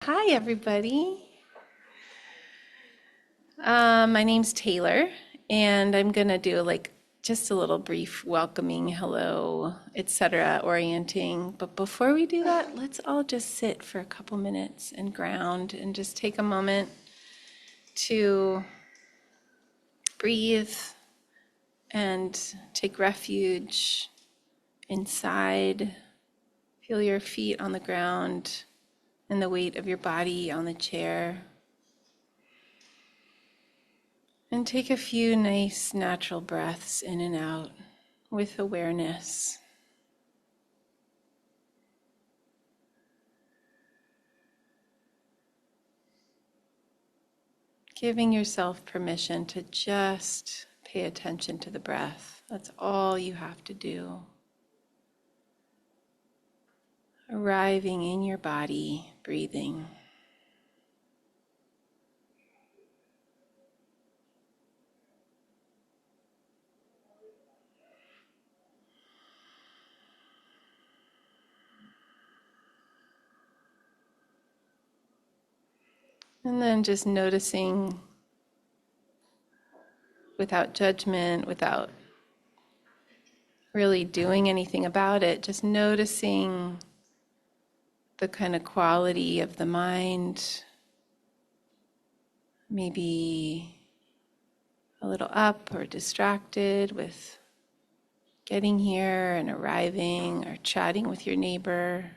Hi, everybody. My name's Taylor, and I'm going to do just a little brief welcoming, hello, etc., orienting. But before we do that, let's all just sit for a couple minutes and ground and just take a moment to breathe and take refuge inside. Feel your feet on the ground and the weight of your body on the chair. And take a few nice natural breaths in and out with awareness. Giving yourself permission to just pay attention to the breath. That's all you have to do. Arriving in your body, breathing. And then just noticing without judgment, without really doing anything about it, just noticing the kind of quality of the mind, maybe a little up or distracted with getting here and arriving or chatting with your neighbor.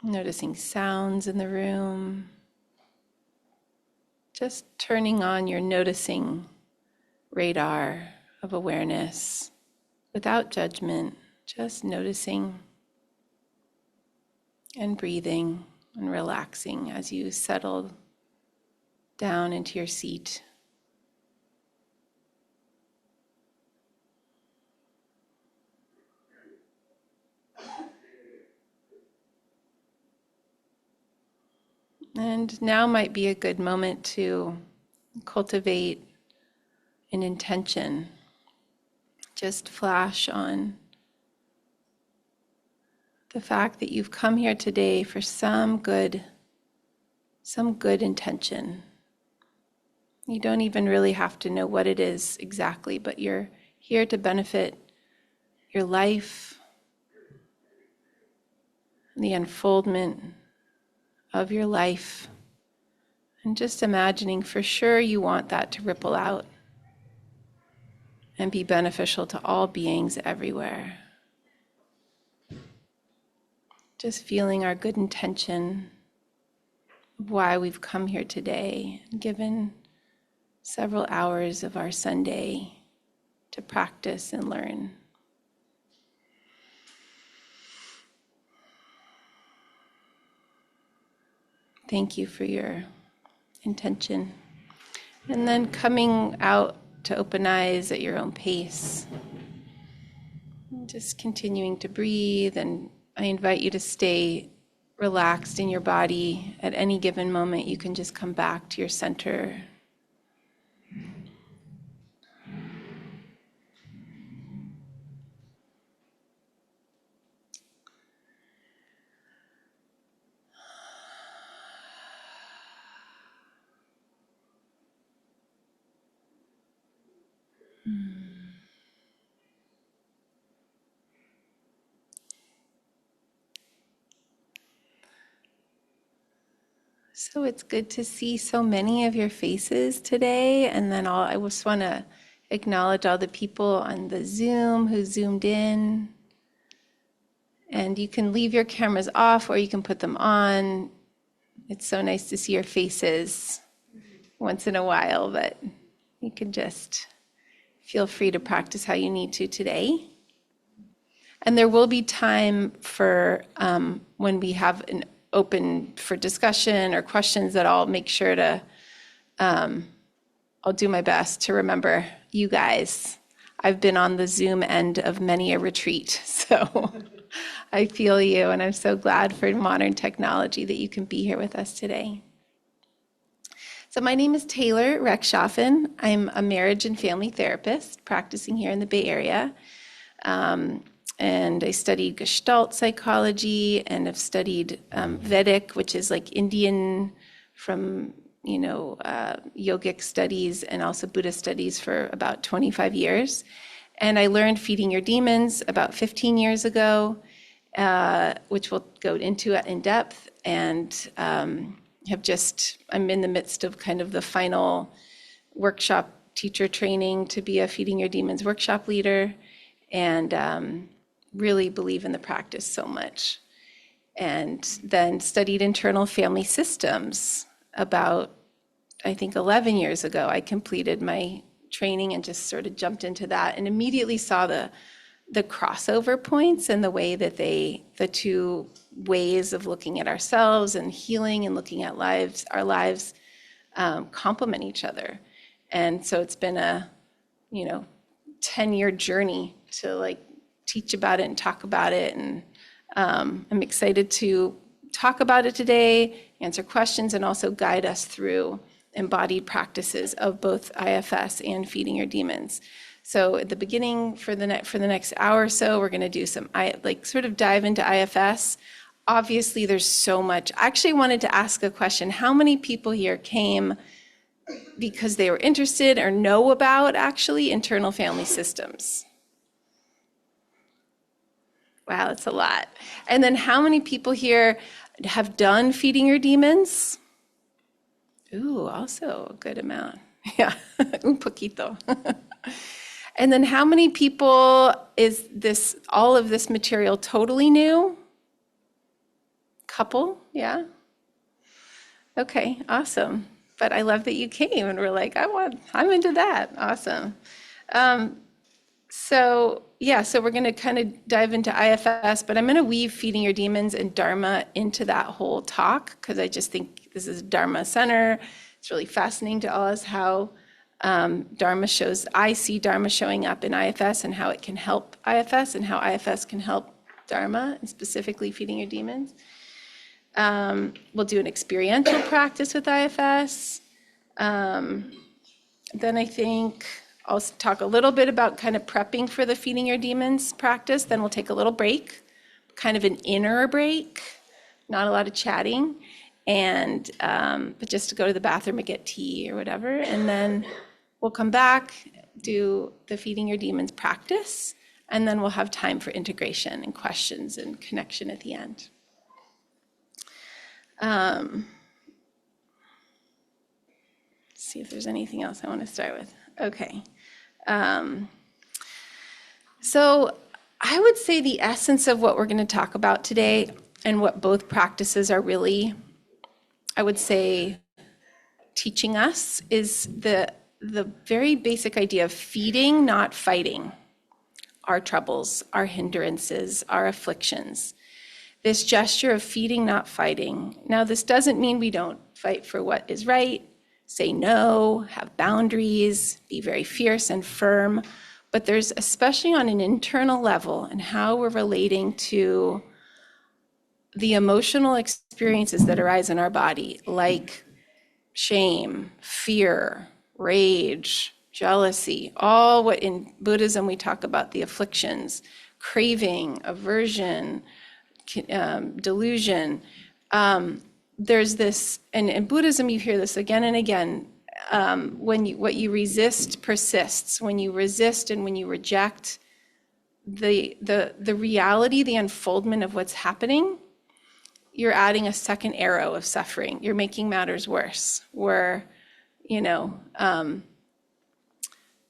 Noticing sounds in the room. Just turning on your noticing radar of awareness without judgment, just noticing and breathing and relaxing as you settle down into your seat. And now might be a good moment to cultivate an intention. Just flash on the fact that you've come here today for some good intention. You don't even really have to know what it is exactly, but you're here to benefit your life, the unfoldment of your life, and just imagining for sure you want that to ripple out and be beneficial to all beings everywhere. Just feeling our good intention of why we've come here today, given several hours of our Sunday to practice and learn. Thank you for your intention. And then coming out to open eyes at your own pace. Just continuing to breathe, and I invite you to stay relaxed in your body. At any given moment, you can just come back to your center. So it's good to see so many of your faces today. And then I just want to acknowledge all the people on the Zoom who zoomed in. And you can leave your cameras off or you can put them on. It's so nice to see your faces once in a while, but you can just feel free to practice how you need to today. And there will be time for when we have an open for discussion or questions that I'll make sure to, I'll do my best to remember you guys. I've been on the Zoom end of many a retreat, so I feel you, and I'm so glad for modern technology that you can be here with us today. So my name is Taylor Rechtschaffen. I'm a marriage and family therapist practicing here in the Bay Area. And I studied Gestalt psychology and have studied Vedic, which is like Indian from, yogic studies and also Buddhist studies for about 25 years. And I learned Feeding Your Demons about 15 years ago, which we'll go into in depth. And I'm in the midst of kind of the final workshop teacher training to be a Feeding Your Demons workshop leader, and really believe in the practice so much. And then studied internal family systems about, I think 11 years ago, I completed my training and just sort of jumped into that and immediately saw the crossover points and the way that the two ways of looking at ourselves and healing and looking at our lives complement each other. And so it's been a 10-year journey to teach about it and talk about it. And I'm excited to talk about it today, answer questions, and also guide us through embodied practices of both IFS and Feeding Your Demons. So at the beginning, for the next hour or so, we're going to do some sort of dive into IFS. Obviously, there's so much. I actually wanted to ask a question. How many people here came because they were interested or know about actually internal family systems? Wow, that's a lot. And then how many people here have done Feeding Your Demons? Ooh, also a good amount. Yeah, un poquito. And then how many people is all of this material totally new? Couple, yeah? Okay, awesome. But I love that you came and were like, I'm into that. Awesome. So we're going to kind of dive into IFS, but I'm going to weave Feeding Your Demons and Dharma into that whole talk because I just think this is Dharma Center. It's really fascinating to us how I see Dharma showing up in IFS and how it can help IFS and how IFS can help Dharma, and specifically Feeding Your Demons. We'll do an experiential practice with IFS. Then I think I'll talk a little bit about kind of prepping for the Feeding Your Demons practice. Then we'll take a little break, kind of an inner break, not a lot of chatting, and but just to go to the bathroom and get tea or whatever. And then we'll come back, do the Feeding Your Demons practice, and then we'll have time for integration and questions and connection at the end. See if there's anything else I want to start with. Okay. So I would say the essence of what we're going to talk about today and what both practices are really, I would say, teaching us is the very basic idea of feeding, not fighting our troubles, our hindrances, our afflictions. This gesture of feeding, not fighting. Now, this doesn't mean we don't fight for what is right, say no, have boundaries, be very fierce and firm, but there's, especially on an internal level and how we're relating to the emotional experiences that arise in our body, like shame, fear, rage, jealousy, all what in Buddhism we talk about the afflictions, craving, aversion, delusion. There's this, and in Buddhism you hear this again and again, what you resist persists. When you resist and when you reject the reality, the unfoldment of what's happening, you're adding a second arrow of suffering. You're making matters worse. We're,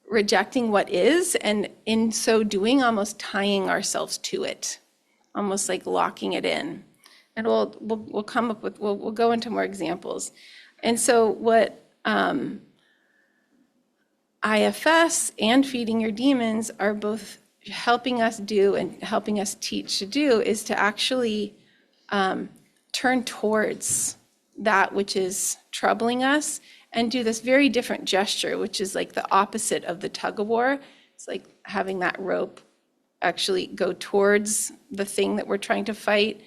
rejecting what is, and in so doing, almost tying ourselves to it, almost like locking it in. And we'll come up with, we'll go into more examples. And so what IFS and Feeding Your Demons are both helping us do and helping us teach to do is to actually turn towards that which is troubling us and do this very different gesture, which is like the opposite of the tug of war. It's like having that rope actually go towards the thing that we're trying to fight.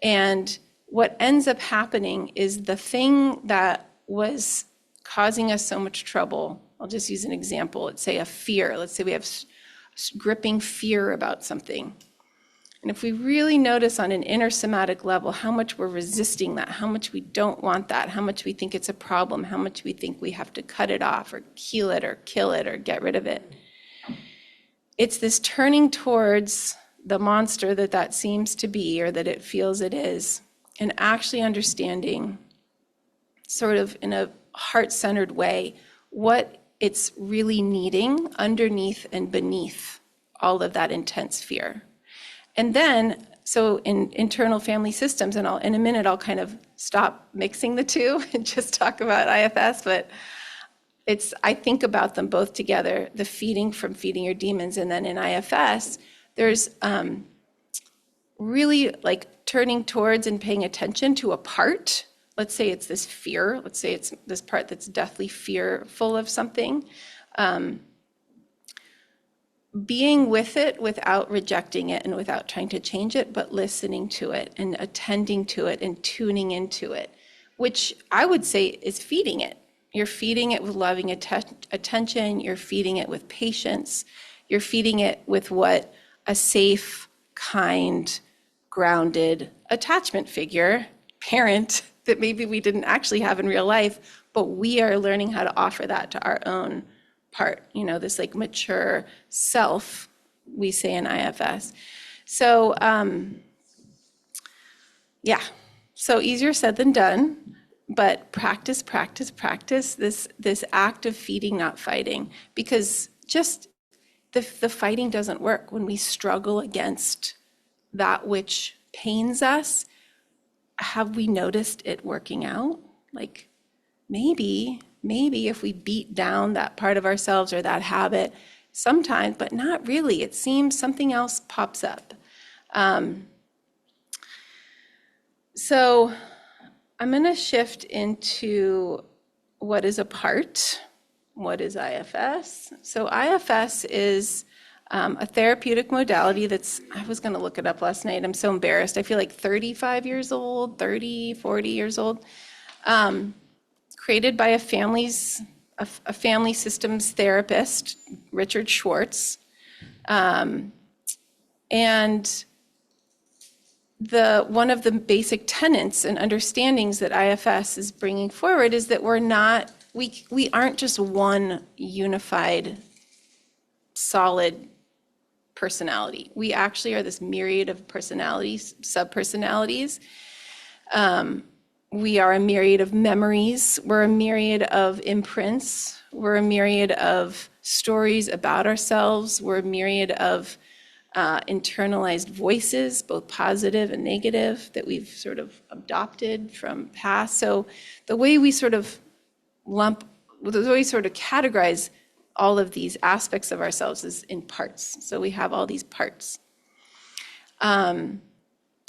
And what ends up happening is the thing that was causing us so much trouble. I'll just use an example. Let's say a fear. Let's say we have gripping fear about something. And if we really notice on an inner somatic level how much we're resisting that, how much we don't want that, how much we think it's a problem, how much we think we have to cut it off or heal it or kill it or get rid of it, it's this turning towards the monster that seems to be or that it feels it is, and actually understanding sort of in a heart-centered way what it's really needing underneath and beneath all of that intense fear. And then, so in internal family systems, and in a minute I'll kind of stop mixing the two and just talk about IFS, but I think about them both together, the feeding from feeding your demons, and then in IFS, there's really like turning towards and paying attention to a part. Let's say it's this fear, let's say it's this part that's deathly fearful of something. Being with it without rejecting it and without trying to change it, but listening to it and attending to it and tuning into it, which I would say is feeding it. You're feeding it with loving attention, you're feeding it with patience, you're feeding it with what a safe, kind, grounded attachment figure, parent, that maybe we didn't actually have in real life, but we are learning how to offer that to our own part, this like mature self, we say in IFS. So, so easier said than done, but practice this act of feeding, not fighting, because just the fighting doesn't work when we struggle against that which pains us. Have we noticed it working out? Like maybe if we beat down that part of ourselves or that habit sometimes, but not really. It seems something else pops up. So I'm going to shift into what is a part, what is IFS. So IFS is a therapeutic modality I was going to look it up last night. I'm so embarrassed. I feel like 35 years old, 30, 40 years old. Created by a family systems therapist, Richard Schwartz. And one of the basic tenets and understandings that IFS is bringing forward is that we aren't just one unified, solid personality. We actually are this myriad of personalities, sub-personalities. We are a myriad of memories. We're a myriad of imprints. We're a myriad of stories about ourselves. We're a myriad of internalized voices, both positive and negative, that we've sort of adopted from past. So the way we sort of categorize all of these aspects of ourselves is in parts. So we have all these parts. And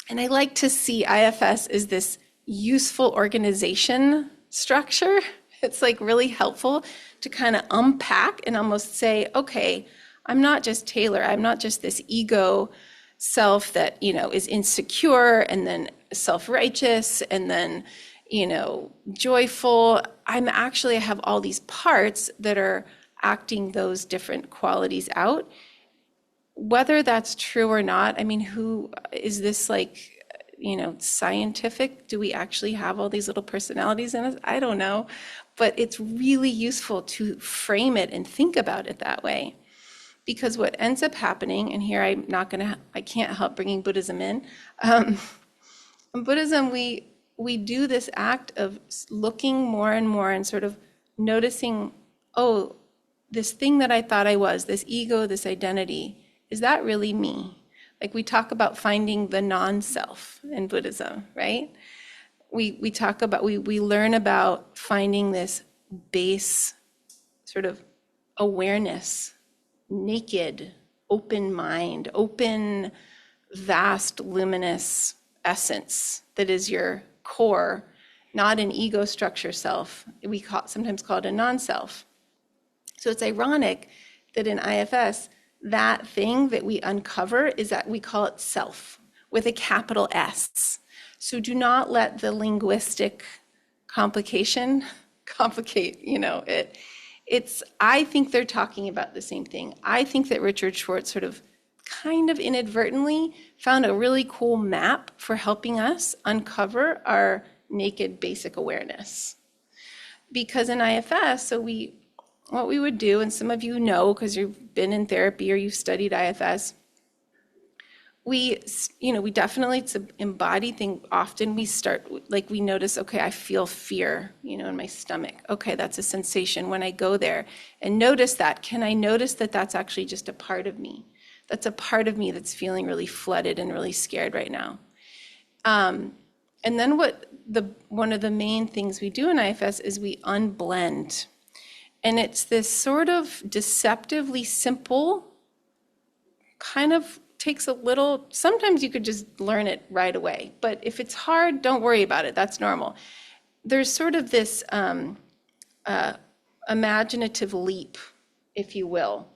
I like to see IFS as this useful organization structure. It's like really helpful to kind of unpack and almost say, okay, I'm not just Taylor. I'm not just this ego self that, is insecure and then self-righteous and then, joyful. I have all these parts that are acting those different qualities out. Whether that's true or not, who is this like, scientific? Do we actually have all these little personalities in us? I don't know, but it's really useful to frame it and think about it that way. Because what ends up happening, and here I can't help bringing Buddhism in. In Buddhism, we do this act of looking more and more and sort of noticing, oh, this thing that I thought I was, this ego, this identity, is that really me? Like we talk about finding the non-self in Buddhism, right? We learn about finding this base sort of awareness, naked, open mind, open, vast, luminous essence that is your core, not an ego structure self. We sometimes call it a non-self. So it's ironic that in IFS, that thing that we uncover is that we call it self with a capital S. So do not let the linguistic complication complicate, it. I think they're talking about the same thing. I think that Richard Schwartz sort of kind of inadvertently found a really cool map for helping us uncover our naked basic awareness. Because in IFS, what we would do, and some of you know because you've been in therapy or you've studied IFS, we definitely, it's an embodied thing. Often we start, like we notice, okay, I feel fear, in my stomach. Okay, that's a sensation when I go there and notice that. Can I notice that that's actually just a part of me? That's a part of me that's feeling really flooded and really scared right now. And then one of the main things we do in IFS is we unblend. And it's this sort of deceptively simple, kind of takes a little, sometimes you could just learn it right away. But if it's hard, don't worry about it. That's normal. There's sort of this imaginative leap, if you will,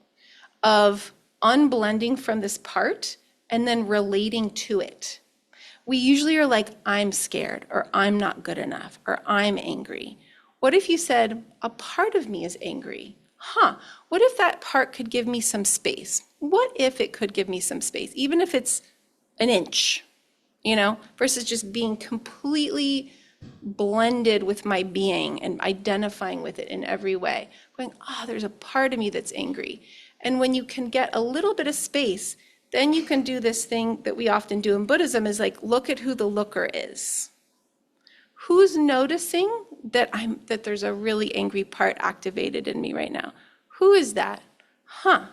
of unblending from this part and then relating to it. We usually are like, I'm scared, or I'm not good enough, or I'm angry. What if you said, a part of me is angry? What if that part could give me some space? What if it could give me some space, even if it's an inch, versus just being completely blended with my being and identifying with it in every way. Going, there's a part of me that's angry. And when you can get a little bit of space, then you can do this thing that we often do in Buddhism is like, look at who the looker is. Who's noticing that there's a really angry part activated in me right now? Who is that? And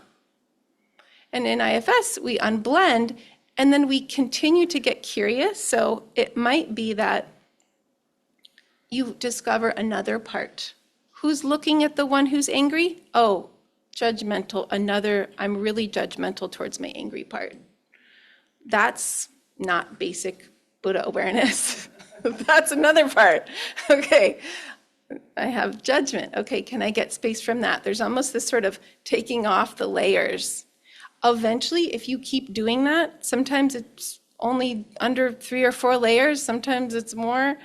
in IFS, we unblend, and then we continue to get curious. So it might be that you discover another part. Who's looking at the one who's angry? Oh, judgmental. I'm really judgmental towards my angry part. That's not basic Buddha awareness. That's another part. Okay, I have judgment. Okay, can I get space from that? There's almost this sort of taking off the layers. Eventually, if you keep doing that, sometimes it's only under 3 or 4 layers, sometimes it's more,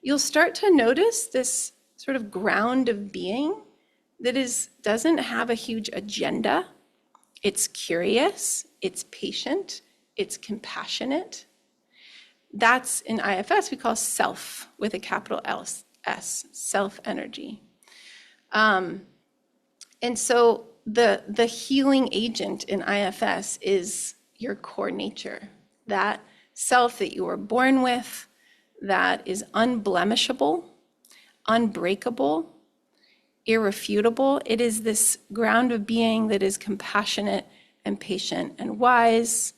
you'll start to notice this sort of ground of being that doesn't have a huge agenda. It's curious, it's patient, it's compassionate. That's in IFS we call self with a capital S, self energy. And so the healing agent in IFS is your core nature, that self that you were born with, that is unblemishable, unbreakable, irrefutable. It is this ground of being that is compassionate and patient and wise.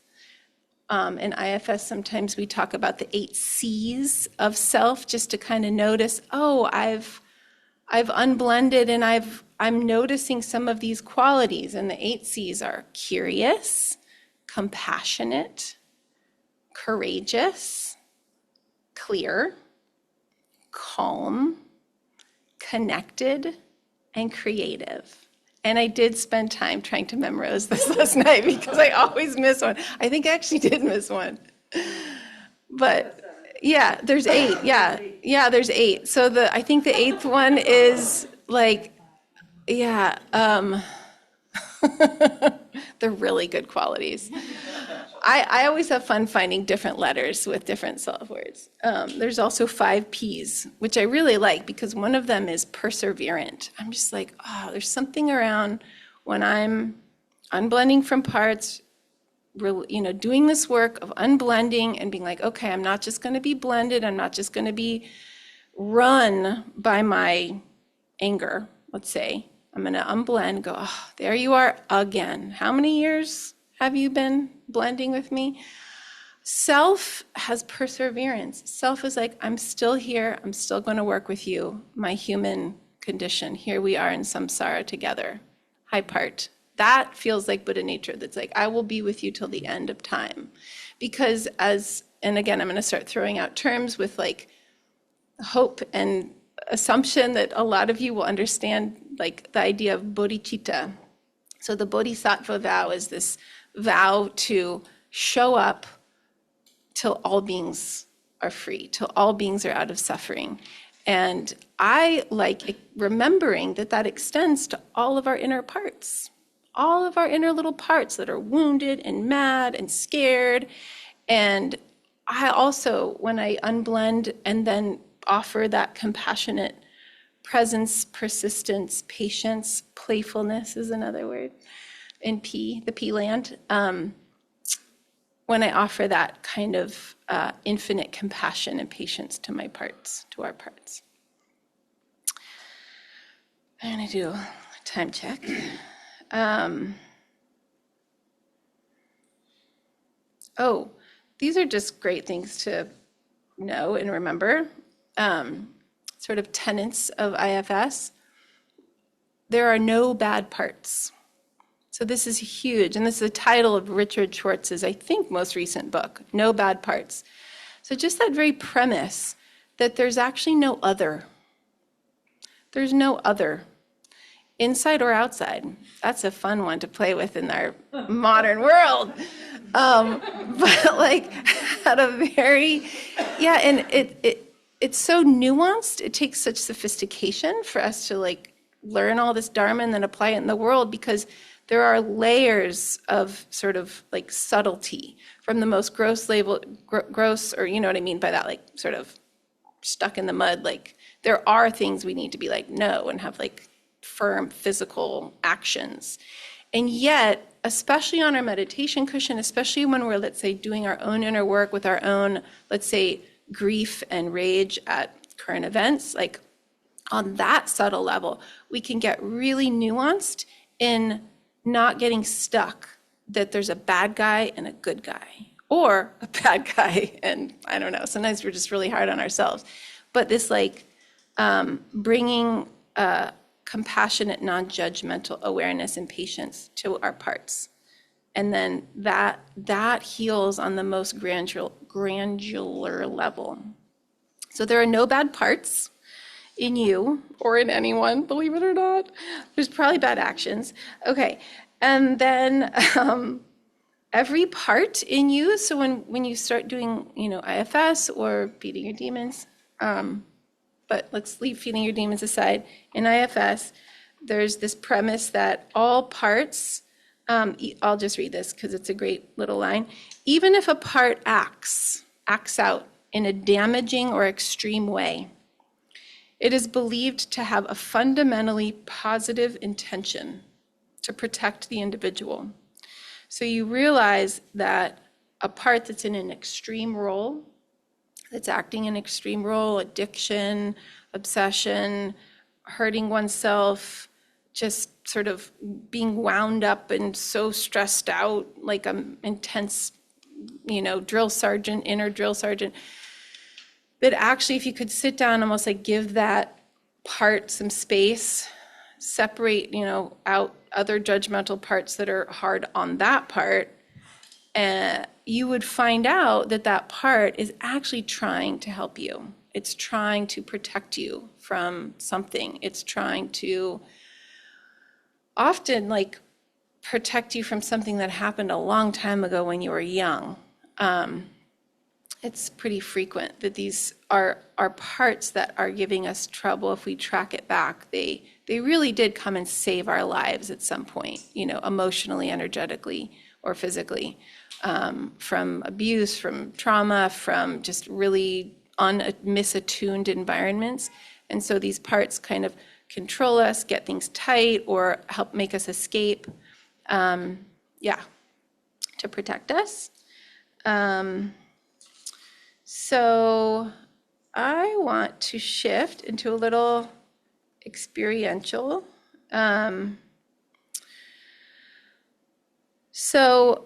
In IFS, sometimes we talk about the 8 C's of self, just to kind of notice, I've unblended and I'm noticing some of these qualities. And the 8 C's are curious, compassionate, courageous, clear, calm, connected, and creative. And I did spend time trying to memorize this last night because I always miss one. I think I actually did miss one. But yeah, there's 8. Yeah, there's 8. So I think the 8th one is like, they're really good qualities. I always have fun finding different letters with different self words. There's also 5 P's, which I really like because one of them is perseverant. I'm just like, there's something around when I'm unblending from parts, doing this work of unblending and being like, okay, I'm not just going to be blended. I'm not just going to be run by my anger, let's say. I'm going to unblend, go, there you are again. How many years have you been blending with me? Self has perseverance. Self is like, I'm still here. I'm still going to work with you, my human condition. Here we are in samsara together. High part. That feels like Buddha nature. That's like, I will be with you till the end of time. Because and again, I'm going to start throwing out terms with like hope and assumption that a lot of you will understand, like the idea of bodhicitta. So the bodhisattva vow is this vow to show up till all beings are free, till all beings are out of suffering. And I like remembering that that extends to all of our inner parts, all of our inner little parts that are wounded and mad and scared. And I also, when I unblend and then offer that compassionate presence, persistence, patience, playfulness is another word in P, the P land. When I offer that kind of infinite compassion and patience to my parts, to our parts. I'm going to do a time check. Oh, these are just great things to know and remember. Sort of tenets of IFS. There are no bad parts. So this is huge, and this is the title of Richard Schwartz's, I think, most recent book, No Bad Parts. So just that very premise that there's actually no other. There's no other, inside or outside. That's a fun one to play with in our modern world. But like at a very, yeah, and it's so nuanced. It takes such sophistication for us to like learn all this Dharma and then apply it in the world, because there are layers of sort of like subtlety from the most gross gross, or you know what I mean by that, like sort of stuck in the mud. Like there are things we need to be like, no, and have like firm physical actions. And yet, especially on our meditation cushion, especially when we're, let's say, doing our own inner work with our own, let's say, grief and rage at current events, like on that subtle level, we can get really nuanced in not getting stuck that there's a bad guy and a good guy, or a bad guy and I don't know, sometimes we're just really hard on ourselves. But this like bringing compassionate, non-judgmental awareness and patience to our parts. And then that heals on the most granular level. So there are no bad parts in you or in anyone, believe it or not. There's probably bad actions. Okay, and then every part in you, so when you start doing, IFS or feeding your demons, but let's leave feeding your demons aside. In IFS, there's this premise that all parts, I'll just read this because it's a great little line. Even if a part acts out in a damaging or extreme way, it is believed to have a fundamentally positive intention to protect the individual. So you realize that a part that's in an extreme role, that's acting in an extreme role, addiction, obsession, hurting oneself, just sort of being wound up and so stressed out, like an intense, drill sergeant, inner drill sergeant, that actually if you could sit down, almost like give that part some space, separate, out other judgmental parts that are hard on that part, you would find out that that part is actually trying to help you. It's trying to protect you from something. It's trying to often like protect you from something that happened a long time ago when you were young. It's pretty frequent that these are parts that are giving us trouble. If we track it back, they really did come and save our lives at some point, emotionally, energetically, or physically, from abuse, from trauma, from just really misattuned environments. And so these parts kind of control us, get things tight, or help make us escape, to protect us. So I want to shift into a little experiential. So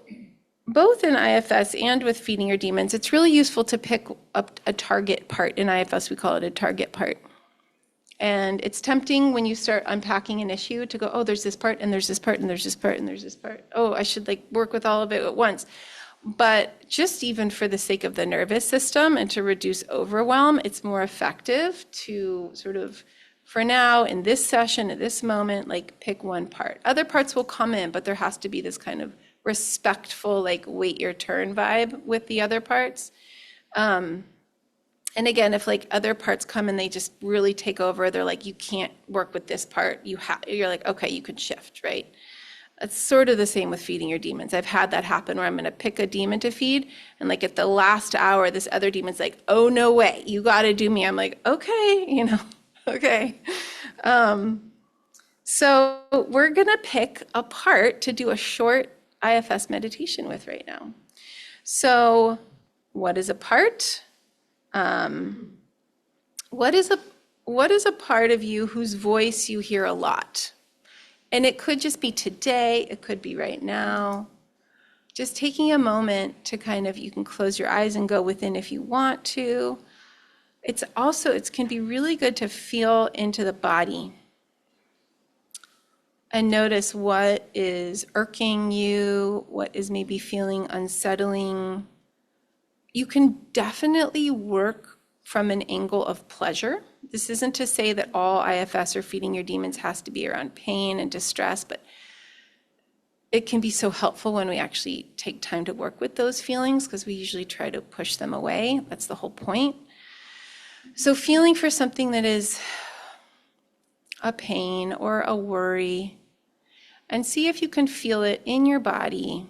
both in IFS and with feeding your demons, it's really useful to pick up a target part. In IFS, we call it a target part. And it's tempting when you start unpacking an issue to go, oh, there's this part, and there's this part, and there's this part, and there's this part. Oh, I should work with all of it at once. But just even for the sake of the nervous system and to reduce overwhelm, it's more effective to sort of, for now, in this session, at this moment, pick one part. Other parts will come in, but there has to be this kind of respectful, wait your turn vibe with the other parts. And again, if like other parts come and they just really take over, they're like, you can't work with this part. You're like, okay, you can shift, right? It's sort of the same with feeding your demons. I've had that happen where I'm going to pick a demon to feed, and like at the last hour, this other demon's like, "Oh no way, you got to do me." I'm like, "Okay, okay." So we're going to pick a part to do a short IFS meditation with right now. So, what is a part? What is a part of you whose voice you hear a lot? And it could just be today, it could be right now. Just taking a moment to you can close your eyes and go within if you want to. It can be really good to feel into the body and notice what is irking you, what is maybe feeling unsettling. You can definitely work from an angle of pleasure. This isn't to say that all IFS or feeding your demons has to be around pain and distress, but it can be so helpful when we actually take time to work with those feelings, because we usually try to push them away. That's the whole point. So feeling for something that is a pain or a worry, and see if you can feel it in your body.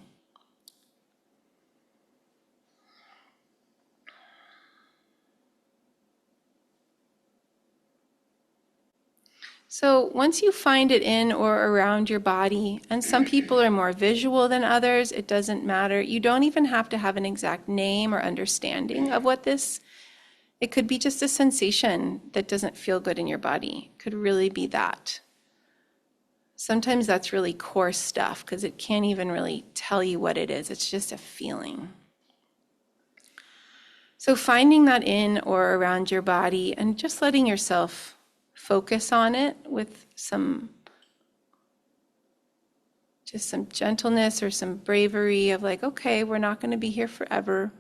So once you find it in or around your body, and some people are more visual than others, it doesn't matter. You don't even have to have an exact name or understanding of what it could be just a sensation that doesn't feel good in your body. It could really be that. Sometimes that's really coarse stuff because it can't even really tell you what it is. It's just a feeling. So finding that in or around your body and just letting yourself focus on it with some gentleness or some bravery of like, okay, we're not going to be here forever,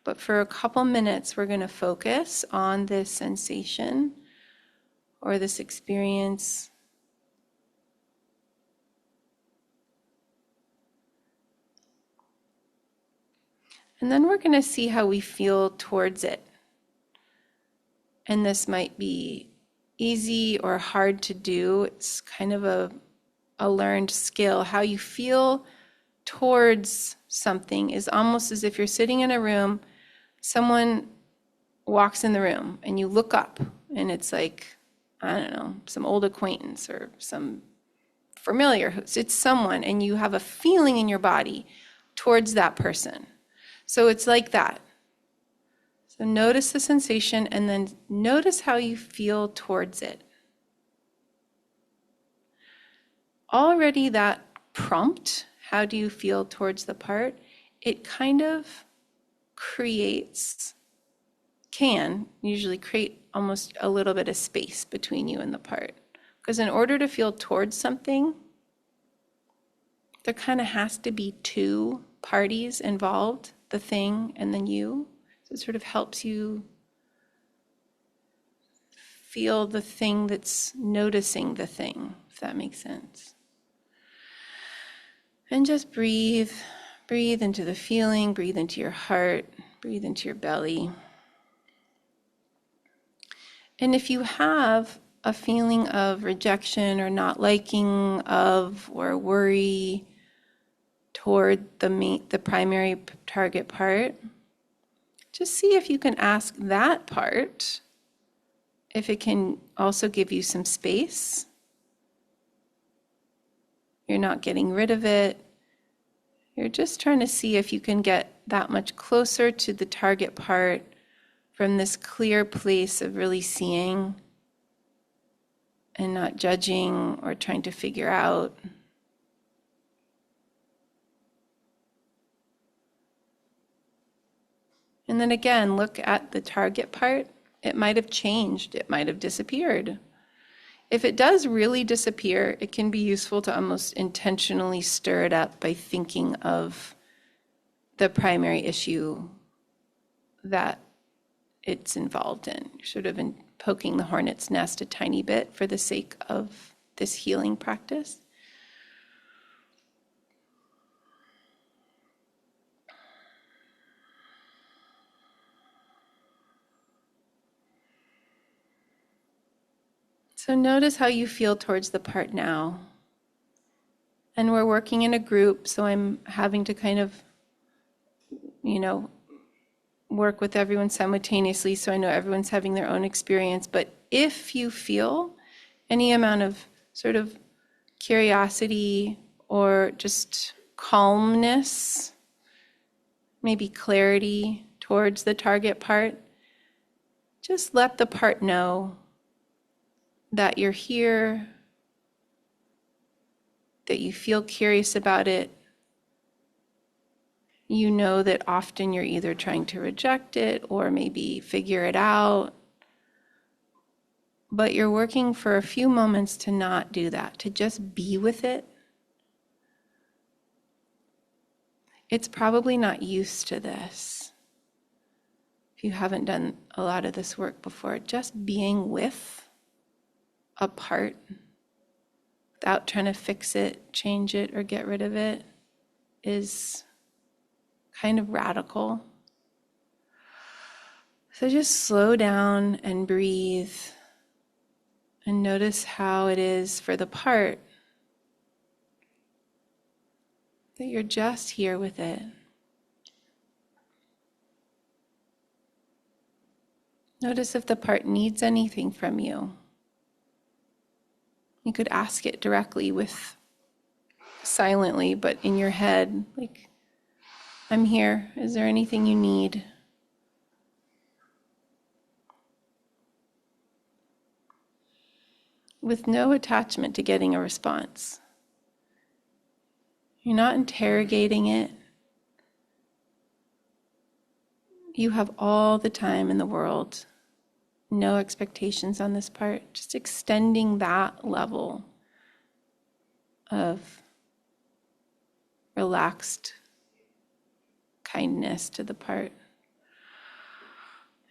but for a couple minutes, we're going to focus on this sensation or this experience. And then we're going to see how we feel towards it. And this might be easy or hard to do. It's kind of a learned skill. How you feel towards something is almost as if you're sitting in a room, someone walks in the room and you look up and it's like, I don't know, some old acquaintance or some familiar. It's someone, and you have a feeling in your body towards that person. So it's like that. So notice the sensation and then notice how you feel towards it. Already that prompt, how do you feel towards the part, it kind of can usually create almost a little bit of space between you and the part. Because in order to feel towards something, there kind of has to be two parties involved, the thing and then you. So it sort of helps you feel the thing that's noticing the thing, if that makes sense. And just breathe. Breathe into the feeling, breathe into your heart, breathe into your belly. And if you have a feeling of rejection or not liking of or worry toward the primary target part, just see if you can ask that part if it can also give you some space. You're not getting rid of it. You're just trying to see if you can get that much closer to the target part from this clear place of really seeing and not judging or trying to figure out. And then again, look at the target part. It might have changed. It might have disappeared. If it does really disappear, it can be useful to almost intentionally stir it up by thinking of the primary issue that it's involved in. You're sort of poking the hornet's nest a tiny bit for the sake of this healing practice. So notice how you feel towards the part now. And we're working in a group, so I'm having to kind of, work with everyone simultaneously, so I know everyone's having their own experience. But if you feel any amount of sort of curiosity or just calmness, maybe clarity towards the target part, just let the part know that you're here, that you feel curious about it. You know that often you're either trying to reject it or maybe figure it out. But you're working for a few moments to not do that, to just be with it. It's probably not used to this. If you haven't done a lot of this work before, just being with a part without trying to fix it, change it, or get rid of it is kind of radical. So just slow down and breathe and notice how it is for the part that you're just here with it. Notice if the part needs anything from you. You could ask it directly silently, but in your head, like, I'm here. Is there anything you need? With no attachment to getting a response. You're not interrogating it. You have all the time in the world. No expectations on this part. Just extending that level of relaxed kindness to the part.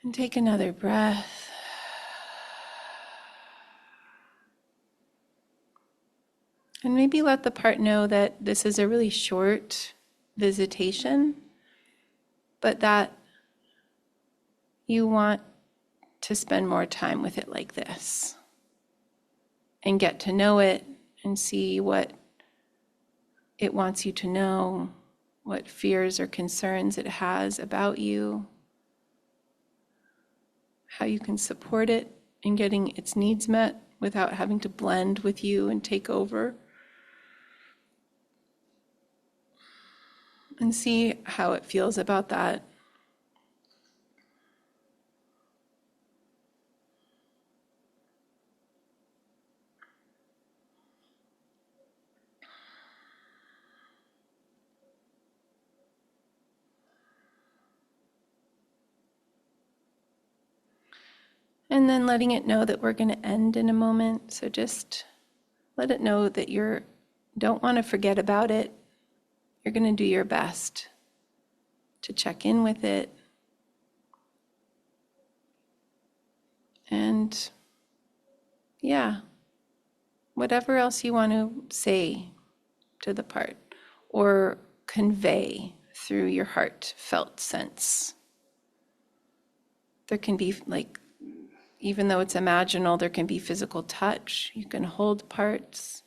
And take another breath. And maybe let the part know that this is a really short visitation, but that you want to spend more time with it like this and get to know it and see what it wants you to know, what fears or concerns it has about you, how you can support it in getting its needs met without having to blend with you and take over. And see how it feels about that. And then letting it know that we're going to end in a moment. So just let it know that you don't want to forget about it. You're going to do your best to check in with it. And yeah, whatever else you want to say to the part or convey through your heartfelt sense. There can be, like, even though it's imaginal, there can be physical touch. You can hold parts,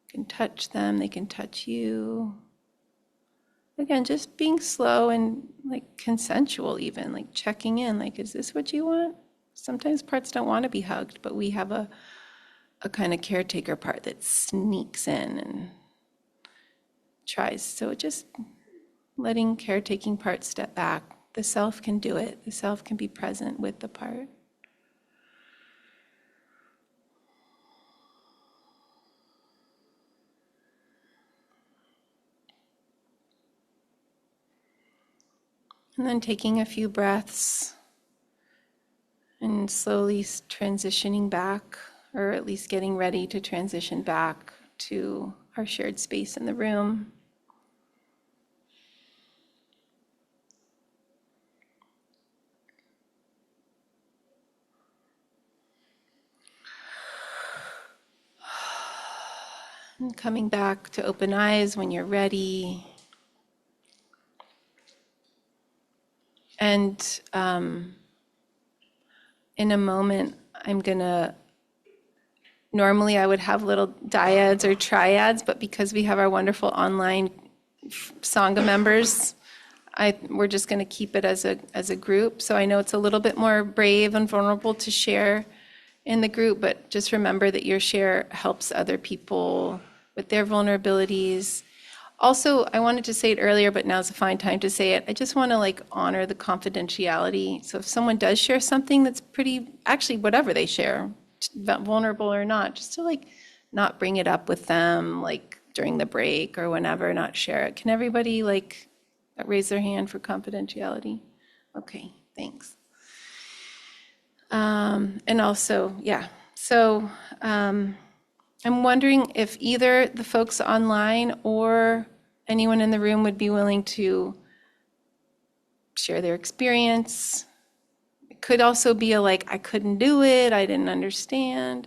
you can touch them, they can touch you. Again, just being slow and like consensual, even like checking in, like, is this what you want? Sometimes parts don't want to be hugged, but we have a kind of caretaker part that sneaks in and tries. So just letting caretaking parts step back. The self can do it. The self can be present with the part. And then taking a few breaths and slowly transitioning back, or at least getting ready to transition back to our shared space in the room. And coming back to open eyes when you're ready. And in a moment, I'm going to Normally I would have little dyads or triads, but because we have our wonderful online Sangha members, we're just going to keep it as a group. So I know it's a little bit more brave and vulnerable to share in the group, but just remember that your share helps other people with their vulnerabilities. Also, I wanted to say it earlier, but now's a fine time to say it. I just want to like honor the confidentiality. So if someone does share something that's pretty, actually whatever they share, vulnerable or not, just to like not bring it up with them like during the break or whenever, not share it. Can everybody like raise their hand for confidentiality? Okay, thanks. And also, yeah, so I'm wondering if either the folks online or anyone in the room would be willing to share their experience. It could also be a like, I couldn't do it, I didn't understand.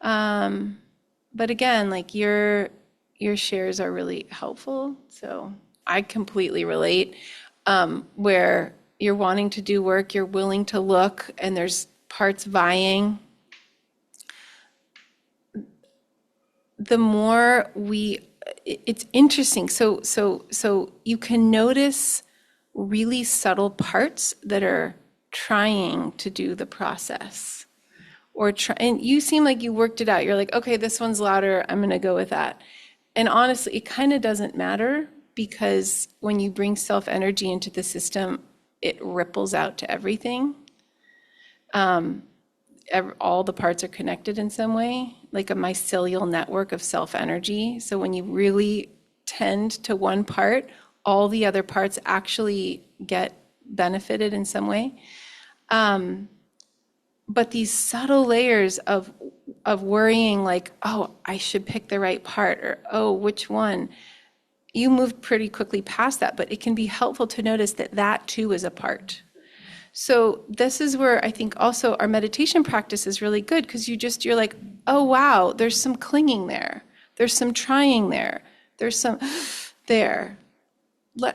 But again, like your shares are really helpful. So I completely relate, where you're wanting to do work, you're willing to look, and there's parts vying. The more it's interesting. So you can notice really subtle parts that are trying to do the process, and you seem like you worked it out. You're like, okay, this one's louder, I'm going to go with that. And honestly, it kind of doesn't matter, because when you bring self energy into the system, it ripples out to everything. All the parts are connected in some way, like a mycelial network of self energy. So when you really tend to one part, all the other parts actually get benefited in some way. But these subtle layers of worrying, like, oh, I should pick the right part, or oh, which one? You moved pretty quickly past that, but it can be helpful to notice that that too is a part. So this is where I think also our meditation practice is really good, because you're like, oh wow, there's some clinging there. There's some trying there. There's some there.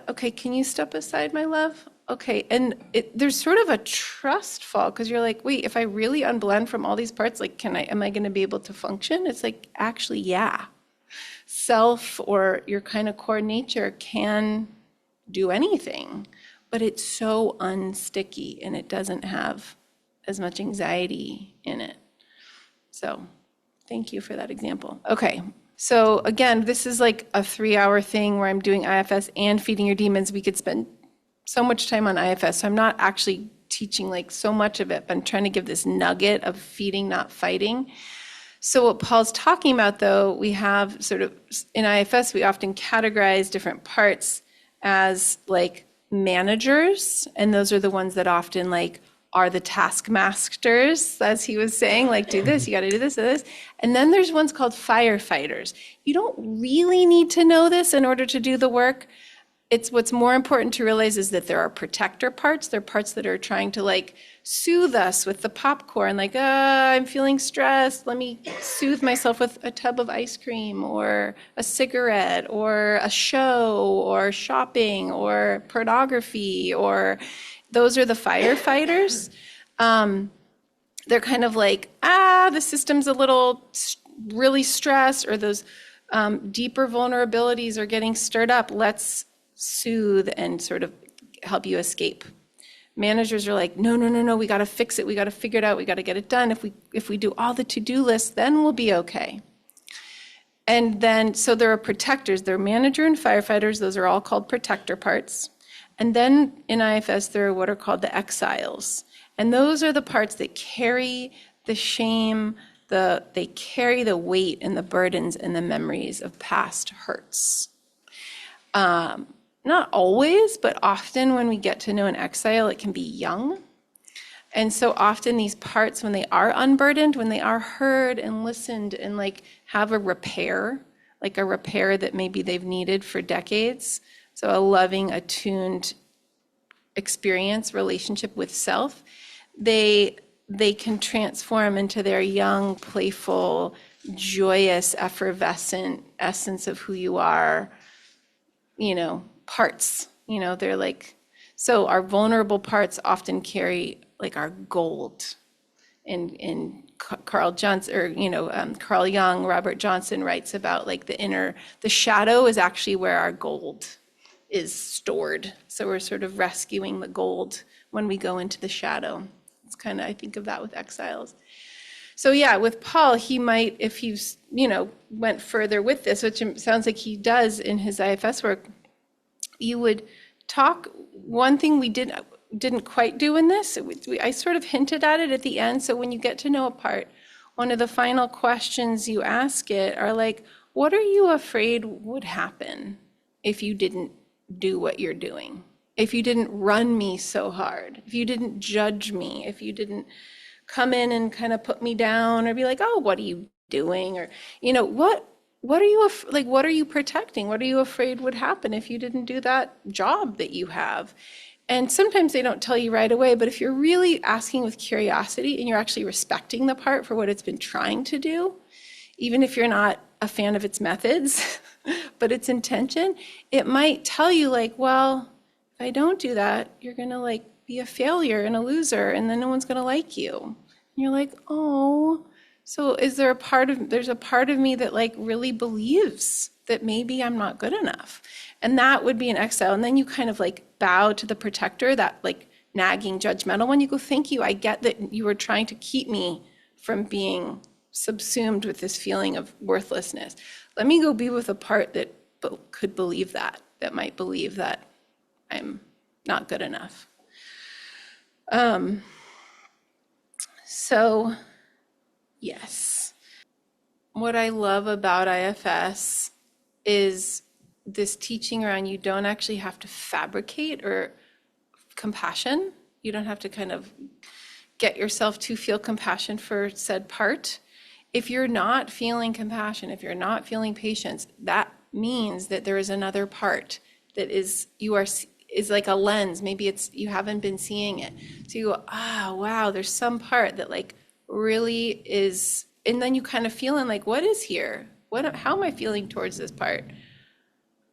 Okay, can you step aside, my love? Okay, and there's sort of a trust fall, because you're like, wait, if I really unblend from all these parts, like, am I going to be able to function? It's like, actually, yeah. Self or your kind of core nature can do anything, but it's so unsticky and it doesn't have as much anxiety in it. So thank you for that example. Okay, so again, this is like a 3-hour thing where I'm doing IFS and feeding your demons. We could spend so much time on IFS, so I'm not actually teaching like so much of it, but I'm trying to give this nugget of feeding, not fighting. So what Paul's talking about, though, we have sort of, in IFS, we often categorize different parts as like managers, and those are the ones that often like are the taskmasters, as he was saying, like, do this, you got to do this. And then there's ones called firefighters. You don't really need to know this in order to do the work. It's what's more important to realize is that there are protector parts. There are parts that are trying to like soothe us with the popcorn, like, I'm feeling stressed. Let me soothe myself with a tub of ice cream or a cigarette or a show or shopping or pornography, or those are the firefighters. They're kind of like, the system's a little really stressed, or those deeper vulnerabilities are getting stirred up. Let's soothe and sort of help you escape. Managers are like, no, we got to fix it. We got to figure it out. We got to get it done. If we do all the to-do lists, then we'll be okay. And then, so there are protectors. There are manager and firefighters. Those are all called protector parts. And then in IFS, there are what are called the exiles. And those are the parts that carry the shame, they carry the weight and the burdens and the memories of past hurts. Not always, but often when we get to know an exile, it can be young. And so often these parts, when they are unburdened, when they are heard and listened and like have a repair, like a repair that maybe they've needed for decades, so a loving, attuned experience, relationship with self, they can transform into their young, playful, joyous, effervescent essence of who you are, parts, they're like, so our vulnerable parts often carry like our gold Carl Johnson, or Carl Jung, Robert Johnson writes about like the shadow is actually where our gold is stored. So we're sort of rescuing the gold when we go into the shadow. It's kind of, I think of that with exiles. So yeah, with Paul, he might, if he's, went further with this, which it sounds like he does in his IFS work, you would talk, one thing we didn't quite do in this, I sort of hinted at it at the end. So when you get to know a part, one of the final questions you ask it are like, what are you afraid would happen if you didn't do what you're doing? If you didn't run me so hard, if you didn't judge me, if you didn't come in and kind of put me down or be like, oh, what are you doing? Or, what are you, like, what are you protecting? What are you afraid would happen if you didn't do that job that you have? And sometimes they don't tell you right away, but if you're really asking with curiosity and you're actually respecting the part for what it's been trying to do, even if you're not a fan of its methods, but its intention, it might tell you like, well, if I don't do that, you're gonna like be a failure and a loser, and then no one's gonna like you. And you're like, oh, so there's a part of me that like really believes that maybe I'm not good enough. And that would be an exile. And then you kind of like bow to the protector, that like nagging, judgmental one. You go, thank you. I get that you were trying to keep me from being subsumed with this feeling of worthlessness. Let me go be with a part that could believe that might believe that I'm not good enough. So, yes. What I love about IFS is this teaching around you don't actually have to fabricate or compassion. You don't have to kind of get yourself to feel compassion for said part. If you're not feeling compassion, if you're not feeling patience, that means that there is another part that is like a lens. Maybe it's you haven't been seeing it. So you go, wow, there's some part that like really is, and then you kind of feeling like, what is here? How am I feeling towards this part?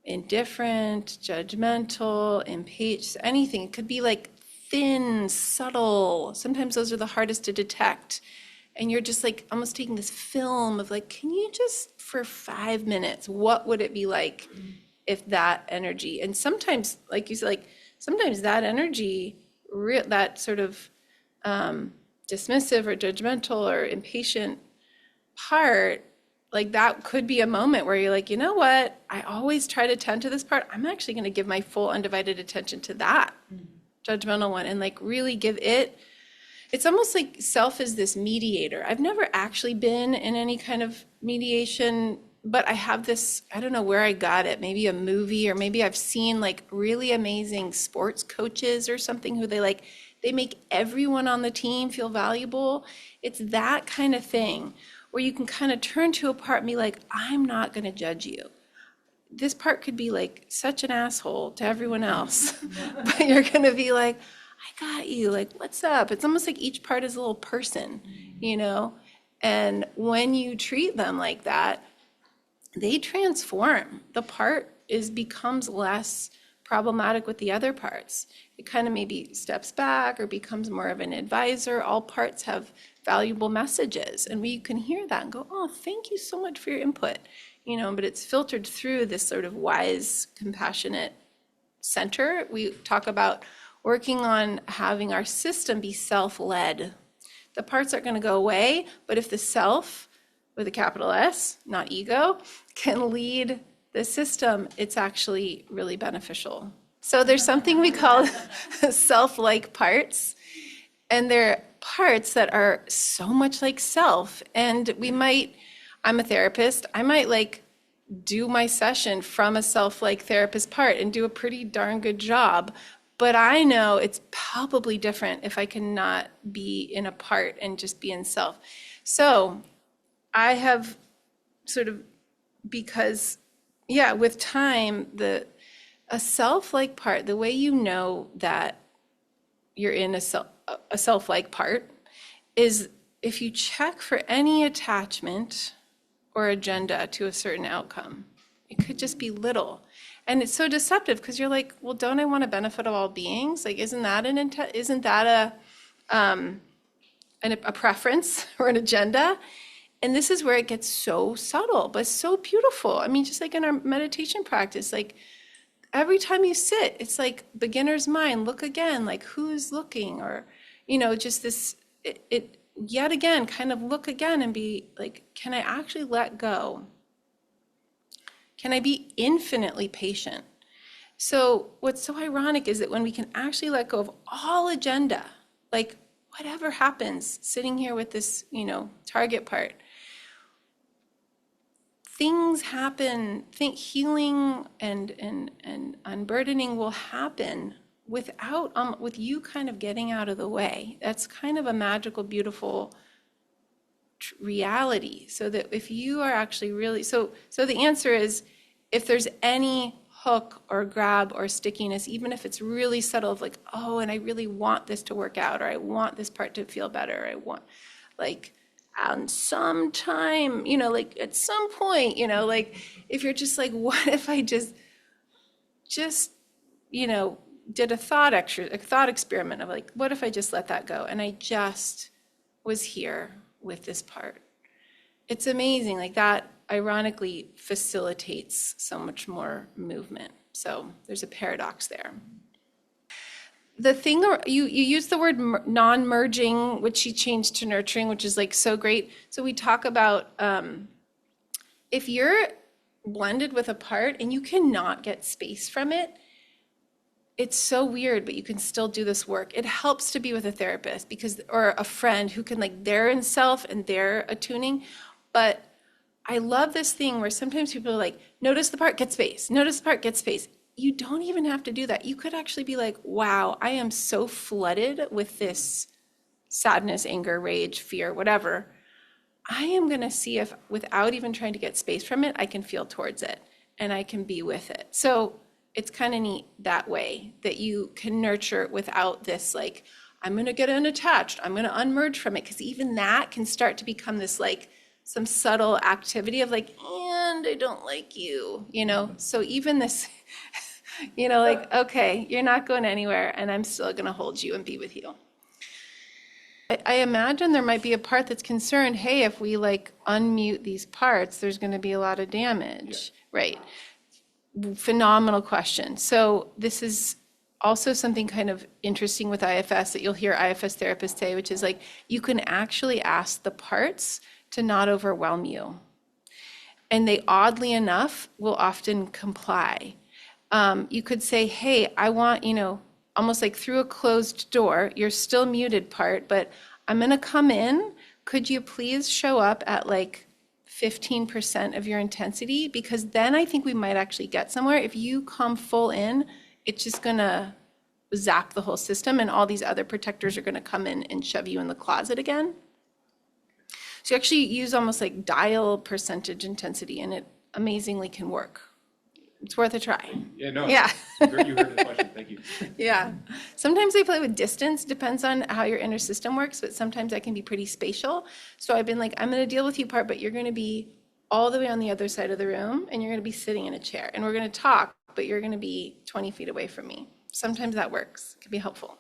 Indifferent, judgmental, impatient, anything. It could be like thin, subtle. Sometimes those are the hardest to detect. And you're just like almost taking this film of like, can you just for 5 minutes, what would it be like if that energy, and sometimes, like you said, like sometimes that energy, that sort of dismissive or judgmental or impatient part, like that could be a moment where you're like, you know what, I always try to tend to this part. I'm actually going to give my full undivided attention to that judgmental one and like really give it. It's almost like self is this mediator. I've never actually been in any kind of mediation, but I have this, I don't know where I got it, maybe a movie, or maybe I've seen like really amazing sports coaches or something who they make everyone on the team feel valuable. It's that kind of thing where you can kind of turn to a part and be like, I'm not going to judge you. This part could be like such an asshole to everyone else, but you're going to be like, I got you, like, what's up? It's almost like each part is a little person, And when you treat them like that, they transform. The part becomes less problematic with the other parts. It kind of maybe steps back or becomes more of an advisor. All parts have valuable messages, and we can hear that and go, oh, thank you so much for your input. But it's filtered through this sort of wise, compassionate center. We talk about working on having our system be self-led. The parts are going to go away, but if the self, with a capital S, not ego, can lead the system, it's actually really beneficial. So there's something we call self-like parts, and they're parts that are so much like self. And I'm a therapist, I might like do my session from a self-like therapist part and do a pretty darn good job. But I know it's palpably different if I cannot be in a part and just be in self. So I have sort of, because, with time, a self-like part, the way you know that you're in a self-like part is if you check for any attachment or agenda to a certain outcome. It could just be little. And it's so deceptive because you're like, well, don't I want to benefit all beings? Like, isn't that a preference or an agenda. And this is where it gets so subtle, but so beautiful. I mean, just like in our meditation practice, like every time you sit, it's like beginner's mind, look again, like who's looking, or, just this, it yet again, kind of look again and be like, can I actually let go? Can I be infinitely patient? So what's so ironic is that when we can actually let go of all agenda, like whatever happens, sitting here with this, target part, things happen, think healing and unburdening will happen without with you kind of getting out of the way. That's kind of a magical, beautiful reality. So that if you are actually really, so the answer is, if there's any hook or grab or stickiness, even if it's really subtle of like, oh, and I really want this to work out, or I want this part to feel better, or I want, like, on some time, like at some point, like if you're just like, what if I just, did a thought experiment of like, what if I just let that go? And I just was here with this part. It's amazing, like that ironically facilitates so much more movement. So there's a paradox there. The thing, you use the word non-merging, which she changed to nurturing, which is like so great. So we talk about if you're blended with a part and you cannot get space from it, it's so weird, but you can still do this work. It helps to be with a therapist or a friend who can, like, they're in self and they're attuning. But I love this thing where sometimes people are like, notice the part, get space. Notice the part, get space. You don't even have to do that. You could actually be like, wow, I am so flooded with this sadness, anger, rage, fear, whatever. I am going to see if, without even trying to get space from it, I can feel towards it and I can be with it. So it's kind of neat that way, that you can nurture without this, like, I'm going to get unattached, I'm going to unmerge from it, because even that can start to become this, like, some subtle activity of like, and I don't like you, So even this, like, okay, you're not going anywhere and I'm still going to hold you and be with you. I imagine there might be a part that's concerned, hey, if we like unmute these parts, there's going to be a lot of damage, right? Phenomenal question. So this is also something kind of interesting with IFS that you'll hear IFS therapists say, which is like, you can actually ask the parts to not overwhelm you. And they, oddly enough, will often comply. You could say, hey, I want, almost like through a closed door, you're still muted part, but I'm going to come in. Could you please show up at like 15% of your intensity? Because then I think we might actually get somewhere. If you come full in, it's just going to zap the whole system, and all these other protectors are going to come in and shove you in the closet again. So you actually use almost like dial percentage intensity, and it amazingly can work. It's worth a try. Yeah, no. Yeah. You heard the question. Thank you. Yeah. Sometimes I play with distance, depends on how your inner system works, but sometimes that can be pretty spatial. So I've been like, I'm going to deal with you part, but you're going to be all the way on the other side of the room, and you're going to be sitting in a chair, and we're going to talk, but you're going to be 20 feet away from me. Sometimes that works. It can be helpful.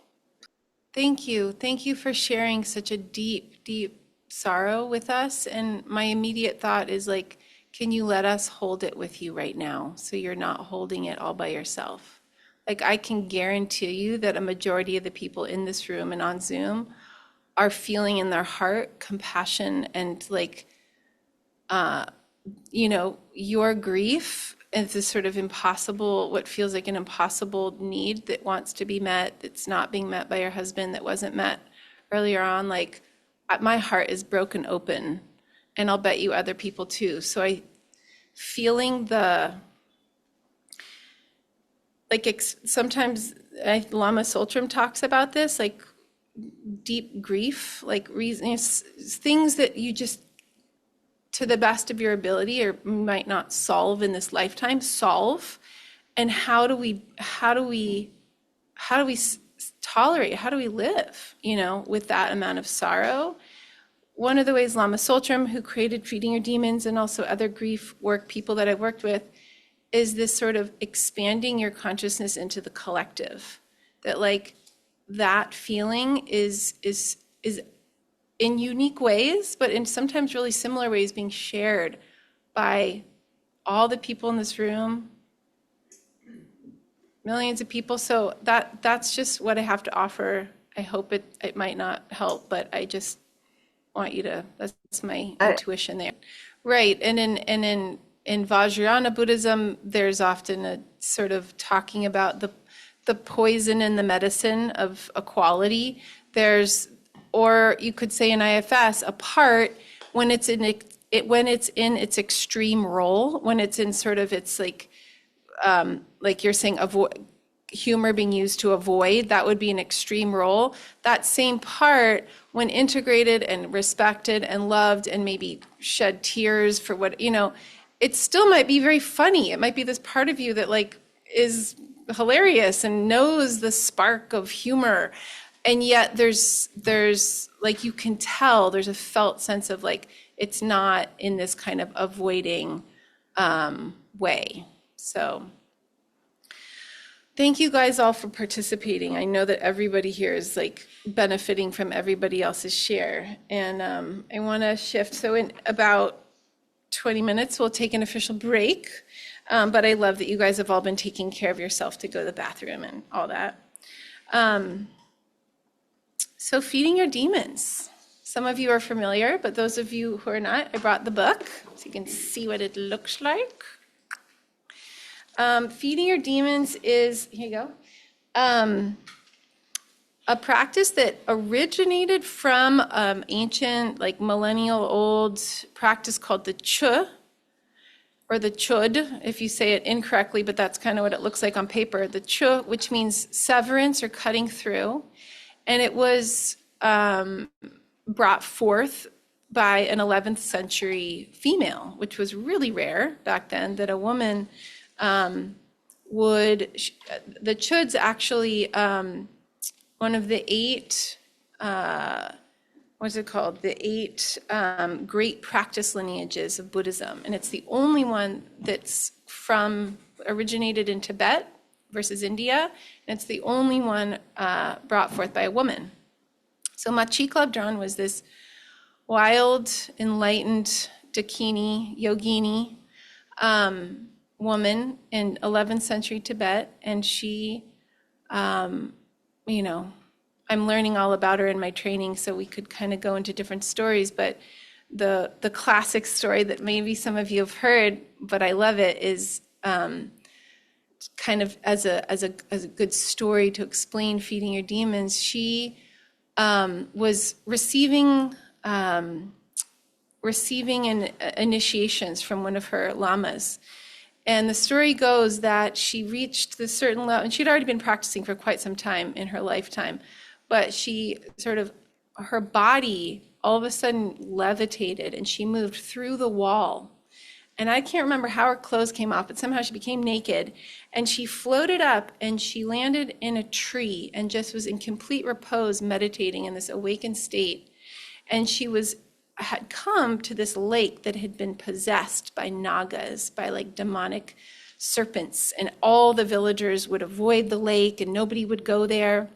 Thank you. Thank you for sharing such a deep, deep sorrow with us. And my immediate thought is like, can you let us hold it with you right now, so you're not holding it all by yourself? Like, I can guarantee you that a majority of the people in this room and on Zoom are feeling in their heart compassion and like, your grief is this sort of impossible, what feels like an impossible need that wants to be met, that's not being met by your husband, that wasn't met earlier on. Like, my heart is broken open, and I'll bet you other people too. So feeling the, like, sometimes Lama Tsultrim talks about this, like deep grief, like things that you just, to the best of your ability, or might not solve in this lifetime, solve. And how do we tolerate, how do we live, with that amount of sorrow? One of the ways Lama Tsultrim, who created Feeding Your Demons and also other grief work people that I've worked with, is this sort of expanding your consciousness into the collective. That, like, that feeling is in unique ways, but in sometimes really similar ways being shared by all the people in this room, millions of people. So that's just what I have to offer. I hope it might not help, but I just want you to, that's my I, intuition there. Right. And in Vajrayana Buddhism, there's often a sort of talking about the poison and the medicine of equality. There's, or you could say in IFS, a part when it's in when it's in its extreme role, when it's in sort of its like you're saying, avoid humor being used to avoid, that would be an extreme role. That same part, when integrated and respected and loved and maybe shed tears for what, it still might be very funny. It might be this part of you that like is hilarious and knows the spark of humor. And yet there's like, you can tell there's a felt sense of like, it's not in this kind of avoiding way. So thank you guys all for participating. I know that everybody here is like benefiting from everybody else's share. And I want to shift. So in about 20 minutes, we'll take an official break. But I love that you guys have all been taking care of yourself to go to the bathroom and all that. So feeding your demons. Some of you are familiar, but those of you who are not, I brought the book so you can see what it looks like. Feeding your demons is, here you go, a practice that originated from ancient, like millennial old practice called the Chu, or the Chud, if you say it incorrectly, but that's kind of what it looks like on paper. The Chu, which means severance or cutting through. And it was brought forth by an 11th century female, which was really rare back then, that a woman the Chud's actually one of the eight, what's it called? The eight great practice lineages of Buddhism. And it's the only one that's originated in Tibet versus India. And it's the only one brought forth by a woman. So Machi Labdran was this wild, enlightened Dakini, yogini, woman in 11th century Tibet, and she, I'm learning all about her in my training, so we could kind of go into different stories, but the classic story that maybe some of you have heard, but I love it, is kind of as a good story to explain feeding your demons. She was receiving initiations from one of her lamas. And the story goes that she reached this certain level, and she'd already been practicing for quite some time in her lifetime, but she her body all of a sudden levitated and she moved through the wall. And I can't remember how her clothes came off, but somehow she became naked and she floated up and she landed in a tree and just was in complete repose, meditating in this awakened state. And she had come to this lake that had been possessed by nagas, by like demonic serpents, and all the villagers would avoid the lake and nobody would go there.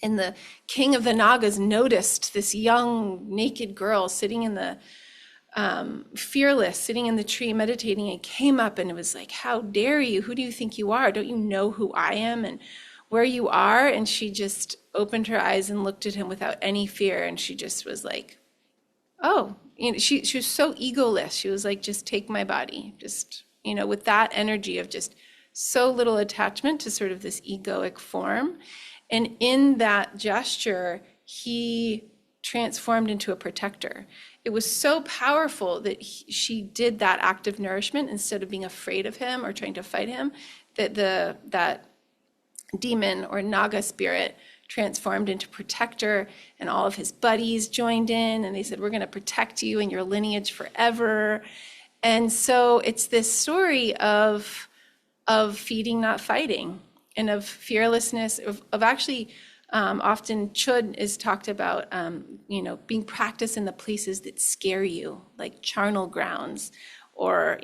And the king of the nagas noticed this young naked girl sitting in the fearless, sitting in the tree meditating, and came up and it was like, how dare you? Who do you think you are? Don't you know who I am and where you are? And she just opened her eyes and looked at him without any fear, and she just was like, oh, she was so egoless. She was like, just take my body, just, with that energy of just so little attachment to sort of this egoic form. And in that gesture, he transformed into a protector. It was so powerful that she did that act of nourishment instead of being afraid of him or trying to fight him, that that demon or naga spirit transformed into protector, and all of his buddies joined in and they said, we're going to protect you and your lineage forever. And so it's this story of feeding, not fighting, and of fearlessness, of actually often chud is talked about, being practiced in the places that scare you, like charnel grounds, or,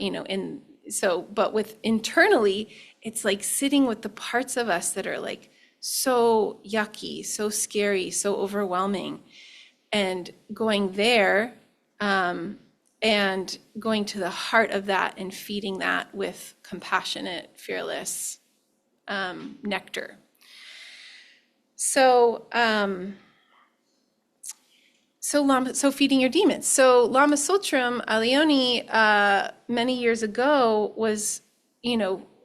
but with internally, it's like sitting with the parts of us that are like so yucky, so scary, so overwhelming. and going there, and going to the heart of that and feeding that with compassionate, fearless nectar. So, so feeding your demons. So Lama Tsultrim Alioni, many years ago, was,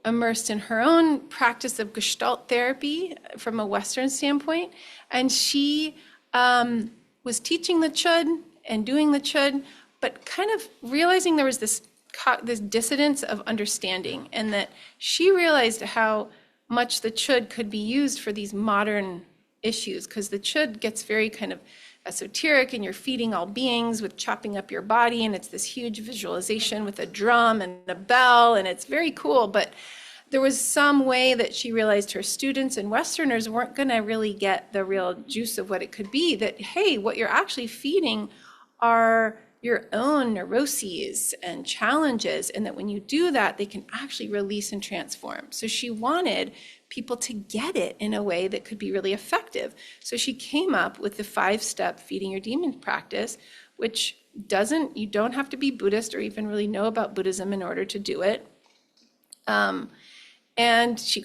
immersed in her own practice of Gestalt therapy from a Western standpoint, and she was teaching the Chud and doing the Chud, but kind of realizing there was this dissonance of understanding, and that she realized how much the Chud could be used for these modern issues, because the Chud gets very kind of esoteric, and you're feeding all beings with chopping up your body, and it's this huge visualization with a drum and a bell, and it's very cool. But there was some way that she realized her students and Westerners weren't going to really get the real juice of what it could be, that, hey, what you're actually feeding are your own neuroses and challenges, and that when you do that, they can actually release and transform. So she wanted people to get it in a way that could be really effective. So she came up with the 5-step feeding your demons practice, which you don't have to be Buddhist or even really know about Buddhism in order to do it. And she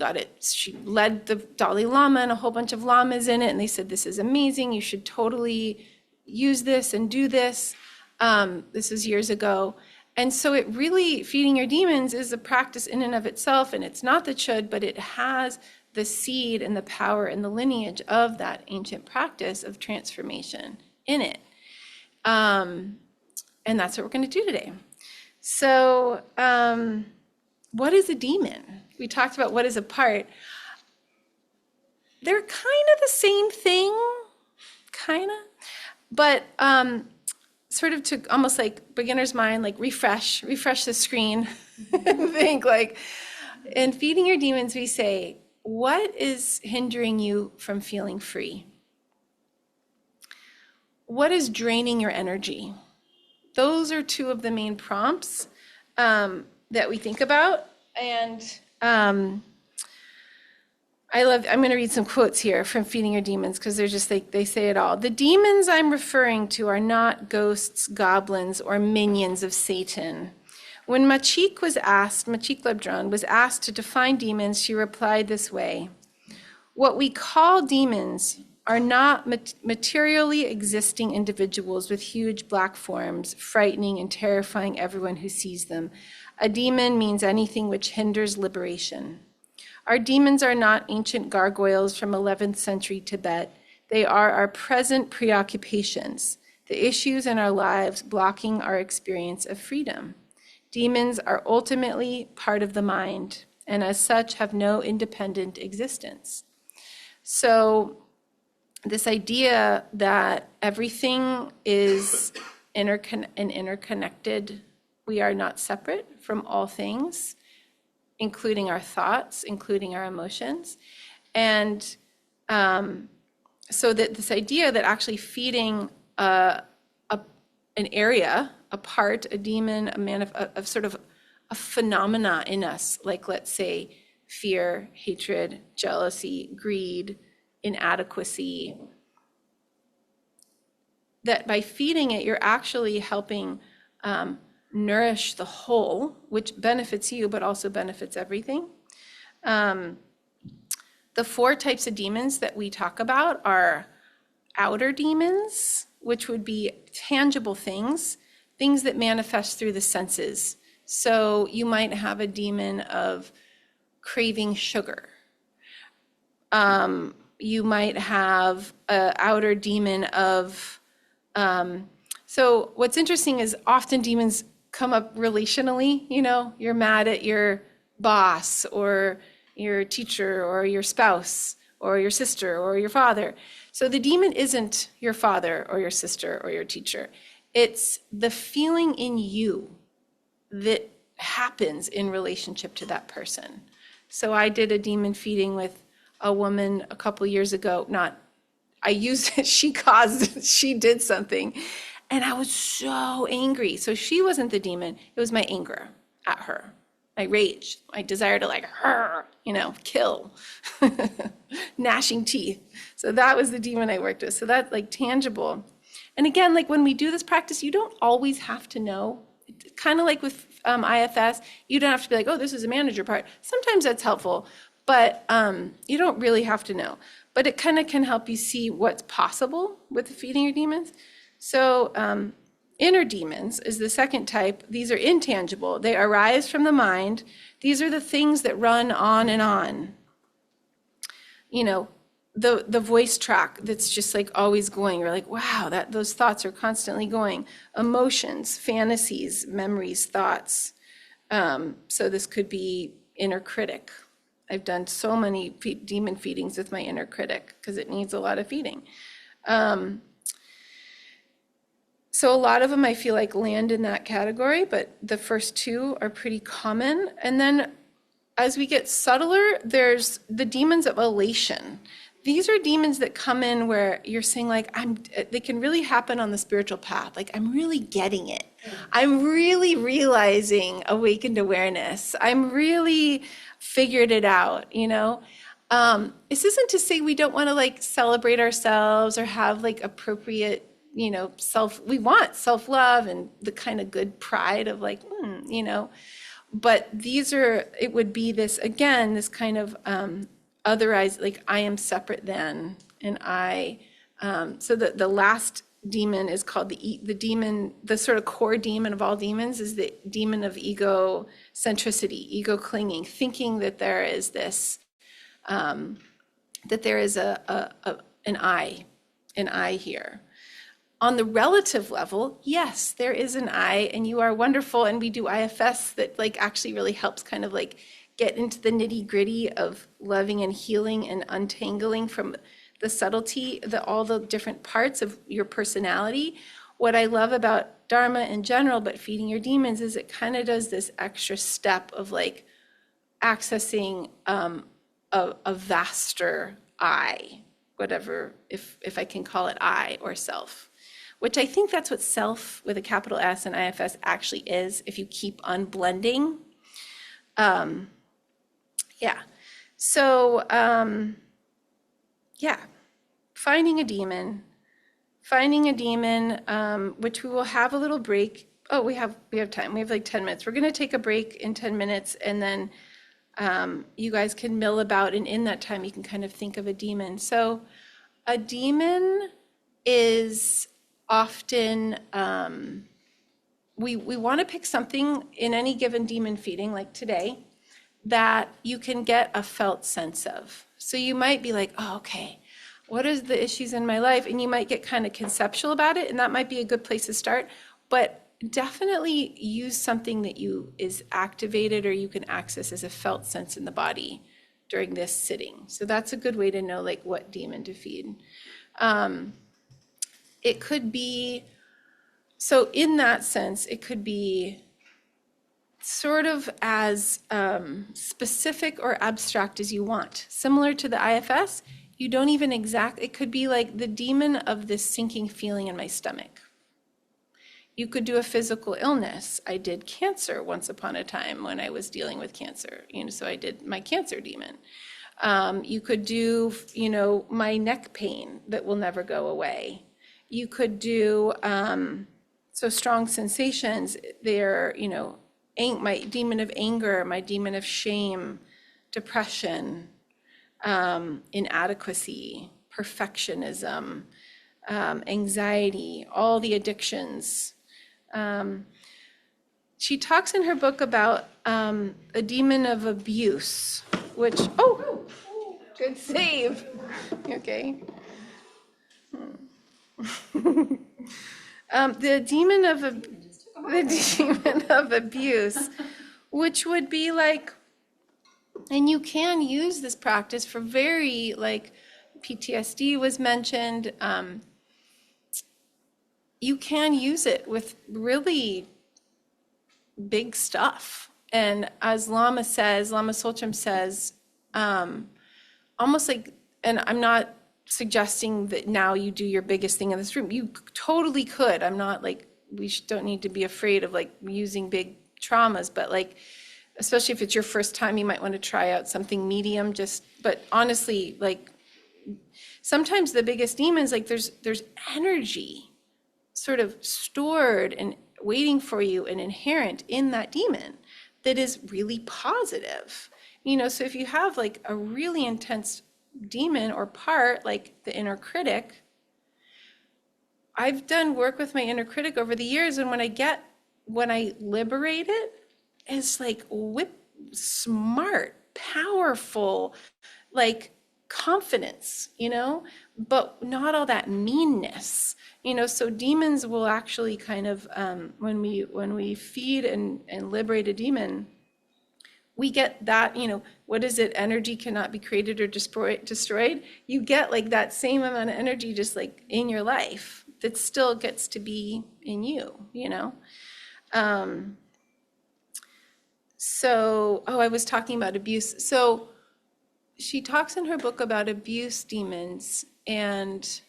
led the Dalai Lama and a whole bunch of lamas in it, and they said, this is amazing, you should totally use this and do this. This is years ago. And so it really, feeding your demons is a practice in and of itself, and it's not the Chud, but it has the seed and the power and the lineage of that ancient practice of transformation in it. And that's what we're going to do today. So what is a demon? We talked about what is a part. They're kind of the same thing, but sort of to almost like beginner's mind, like refresh the screen and think like, in feeding your demons, we say, what is hindering you from feeling free? What is draining your energy? Those are two of the main prompts that we think about. And I'm going to read some quotes here from Feeding Your Demons, because they're just like, they say it all. The demons I'm referring to are not ghosts, goblins, or minions of Satan. When Machik Lebdron was asked to define demons, she replied this way: what we call demons are not materially existing individuals with huge black forms, frightening and terrifying everyone who sees them. A demon means anything which hinders liberation. Our demons are not ancient gargoyles from 11th century Tibet. They are our present preoccupations, the issues in our lives blocking our experience of freedom. Demons are ultimately part of the mind, and as such have no independent existence. So this idea that everything is interconnected, we are not separate from all things, including our thoughts, including our emotions. And so that this idea that actually feeding an area, a part, a demon, a sort of a phenomena in us, like let's say fear, hatred, jealousy, greed, inadequacy, that by feeding it, you're actually helping nourish the whole, which benefits you, but also benefits everything. The 4 types of demons that we talk about are outer demons, which would be tangible things that manifest through the senses. So you might have a demon of craving sugar. You might have an outer demon of, so what's interesting is often demons come up relationally. You're mad at your boss or your teacher or your spouse or your sister or your father. So the demon isn't your father or your sister or your teacher. It's the feeling in you that happens in relationship to that person. So I did a demon feeding with a woman a couple years ago. She did something. And I was so angry. So she wasn't the demon. It was my anger at her, my rage, my desire to kill, gnashing teeth. So that was the demon I worked with. So that's like tangible. And again, like when we do this practice, you don't always have to know. Kind of like with IFS, you don't have to be like, oh, this is a manager part. Sometimes that's helpful, but you don't really have to know. But it kind of can help you see what's possible with feeding your demons. So inner demons is the second type. These are intangible. They arise from the mind. These are the things that run on and on. You know, the voice track that's just like always going. You're like, wow, those thoughts are constantly going. Emotions, fantasies, memories, thoughts. So this could be inner critic. I've done so many demon feedings with my inner critic because it needs a lot of feeding. So a lot of them I feel like land in that category, but the first two are pretty common. And then as we get subtler, there's the demons of elation. These are demons that come in where you're saying like, they can really happen on the spiritual path. Like, I'm really getting it. I'm really realizing awakened awareness. I'm really figured it out, you know? This isn't to say we don't want to like celebrate ourselves or have like appropriate, you know, we want self-love and the kind of good pride of like, you know, but it would be this, again, this kind of otherized, like I am separate than, and so the last demon is called the demon, the sort of core demon of all demons is the demon of ego centricity, ego clinging, thinking that there is this, that there is an I here. On the relative level, yes, there is an I, and you are wonderful, and we do IFS that like actually really helps kind of like get into the nitty gritty of loving and healing and untangling from the subtlety, all the different parts of your personality. What I love about Dharma in general, but feeding your demons, is it kind of does this extra step of like accessing a vaster I, whatever, if I can call it I or self. Which I think that's what self with a capital S and IFS actually is, if you keep unblending. Yeah. So, yeah, finding a demon, which we will have a little break. Oh, we have time. We have like 10 minutes. We're going to take a break in 10 minutes, and then you guys can mill about, and in that time you can kind of think of a demon. So a demon is often, we want to pick something in any given demon feeding, like today, that you can get a felt sense of. So you might be like, oh, okay, what is the issues in my life? And you might get kind of conceptual about it, and that might be a good place to start. But definitely use something that is activated or you can access as a felt sense in the body during this sitting. So that's a good way to know like what demon to feed. It could be, so in that sense, it could be sort of as specific or abstract as you want. Similar to the IFS, you don't even it could be like the demon of this sinking feeling in my stomach. You could do a physical illness. I did cancer once upon a time when I was dealing with cancer, you know, so I did my cancer demon. You could do, you know, my neck pain that will never go away. You could do, so strong sensations, they're, you know, my demon of anger, my demon of shame, depression, inadequacy, perfectionism, anxiety, all the addictions. She talks in her book about a demon of abuse, which, oh, good save. Okay. The demon of abuse, which would be like, and you can use this practice for very, like, PTSD was mentioned. You can use it with really big stuff. And as Lama Tsultrim says, almost like, and I'm not suggesting that now you do your biggest thing in this room. You totally could. I'm not like, don't need to be afraid of like using big traumas, but like, especially if it's your first time, you might want to try out something medium, but honestly, like sometimes the biggest demons, like there's energy sort of stored and waiting for you and inherent in that demon that is really positive. So if you have like a really intense demon or part, like the inner critic, I've done work with my inner critic over the years, and when I liberate it, it's like smart, powerful, like confidence, but not all that meanness, so demons will actually kind of, when we feed and liberate a demon, we get that, what is it? Energy cannot be created or destroyed. You get like that same amount of energy just like in your life that still gets to be in you. So, I was talking about abuse. So she talks in her book about abuse demons, and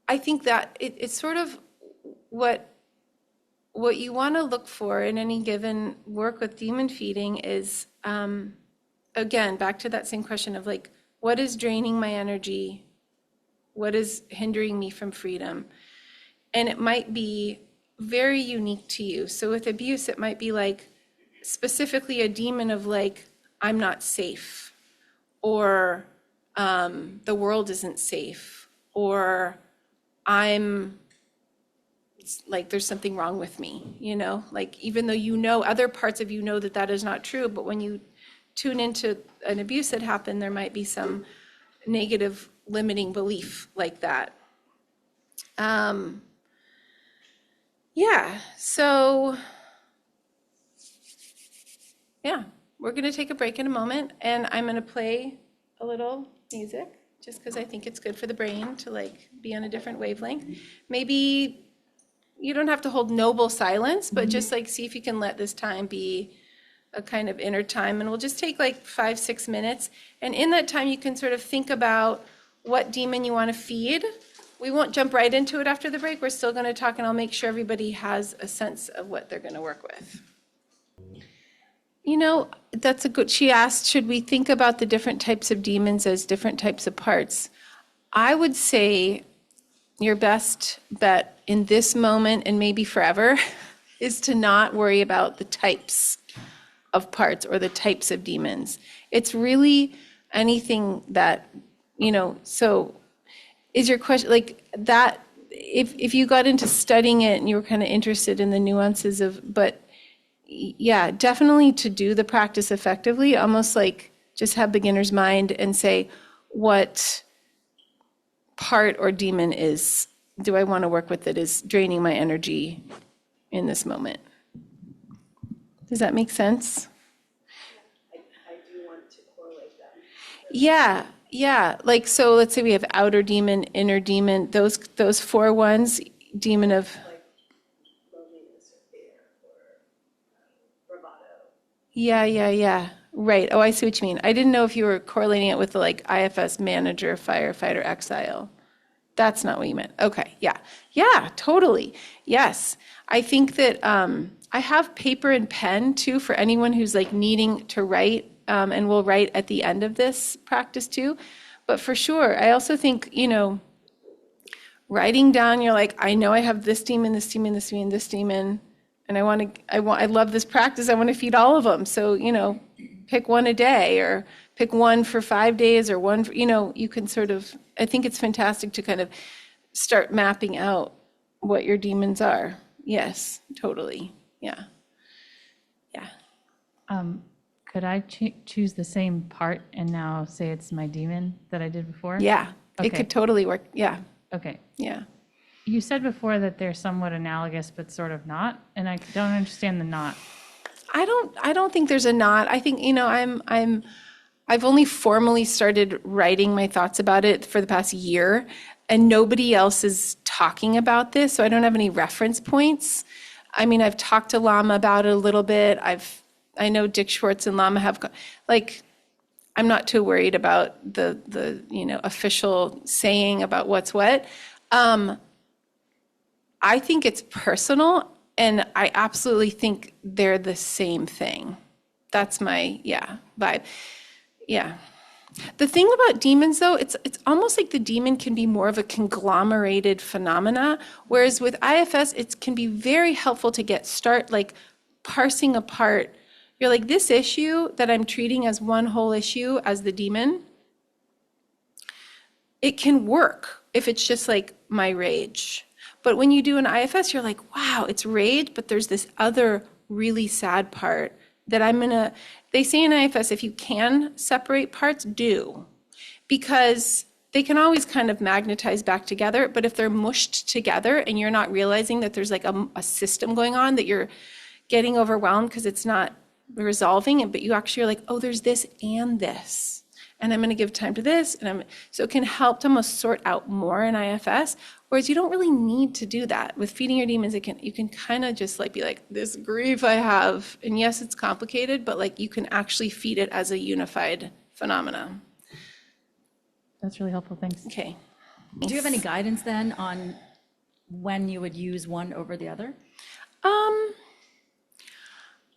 I think that it's sort of what you want to look for in any given work with demon feeding is, again, back to that same question of like, what is draining my energy? What is hindering me from freedom? And it might be very unique to you. So with abuse, it might be like specifically a demon of like, I'm not safe, or the world isn't safe, or I'm like, there's something wrong with me, like, even though other parts of that is not true, but when you tune into an abuse that happened, there might be some negative limiting belief like that. So we're going to take a break in a moment, and I'm going to play a little music just because I think it's good for the brain to like be on a different wavelength. Maybe you don't have to hold noble silence, but just like see if you can let this time be a kind of inner time, and we'll just take like 5-6 minutes. And in that time, you can sort of think about what demon you want to feed. We won't jump right into it after the break. We're still going to talk, and I'll make sure everybody has a sense of what they're going to work with. That's a good, she asked, should we think about the different types of demons as different types of parts? I would say your best bet in this moment, and maybe forever, is to not worry about the types of parts or the types of demons. It's really anything that, so is your question like that, if you got into studying it and you were kind of interested in the nuances but yeah, definitely to do the practice effectively, almost like just have beginner's mind and say, what part or demon do I want to work with that is draining my energy in this moment? Does that make sense? I do want to correlate them. Yeah. Like, so let's say we have outer demon, inner demon, those 4 ones, demon of... Like loneliness or fear or bravado. Yeah. Right. Oh, I see what you mean. I didn't know if you were correlating it with the like IFS manager, firefighter, exile. That's not what you meant. Okay. Yeah, totally. Yes. I think that I have paper and pen too for anyone who's like needing to write, and we'll write at the end of this practice too. But for sure, I also think, writing down, you're like, I know I have this demon, this demon, this demon, this demon, and I love this practice. I want to feed all of them. So, pick one a day, or pick one for 5 days, or one for, you can sort of, I think it's fantastic to kind of start mapping out what your demons are. Yes, totally. Yeah. Could I choose the same part and now say it's my demon that I did before? Yeah, Okay. It could totally work. Yeah. Okay. Yeah. You said before that they're somewhat analogous, but sort of not, and I don't understand the not. I don't think there's a not. I think, I've only formally started writing my thoughts about it for the past year, and nobody else is talking about this, so I don't have any reference points. I mean, I've talked to Lama about it a little bit. I know Dick Schwartz and Lama have, like, I'm not too worried about the official saying about what's what. I think it's personal, and I absolutely think they're the same thing. That's my, vibe. Yeah. The thing about demons, though, it's almost like the demon can be more of a conglomerated phenomena, whereas with IFS, it can be very helpful to start like parsing apart. You're like, this issue that I'm treating as one whole issue as the demon, it can work if it's just like my rage. But when you do an IFS, you're like, wow, it's rage, but there's this other really sad part that they say in IFS, if you can separate parts, do. Because they can always kind of magnetize back together, but if they're mushed together and you're not realizing that there's like a system going on, that you're getting overwhelmed because it's not resolving it, but you actually are like, oh, there's this and this. And I'm going to give time to this, so it can help to almost sort out more in IFS. Whereas you don't really need to do that with feeding your demons. You can kind of just like be like, this grief I have, and yes, it's complicated, but like you can actually feed it as a unified phenomena. That's really helpful. Thanks. Okay. Do you have any guidance then on when you would use one over the other?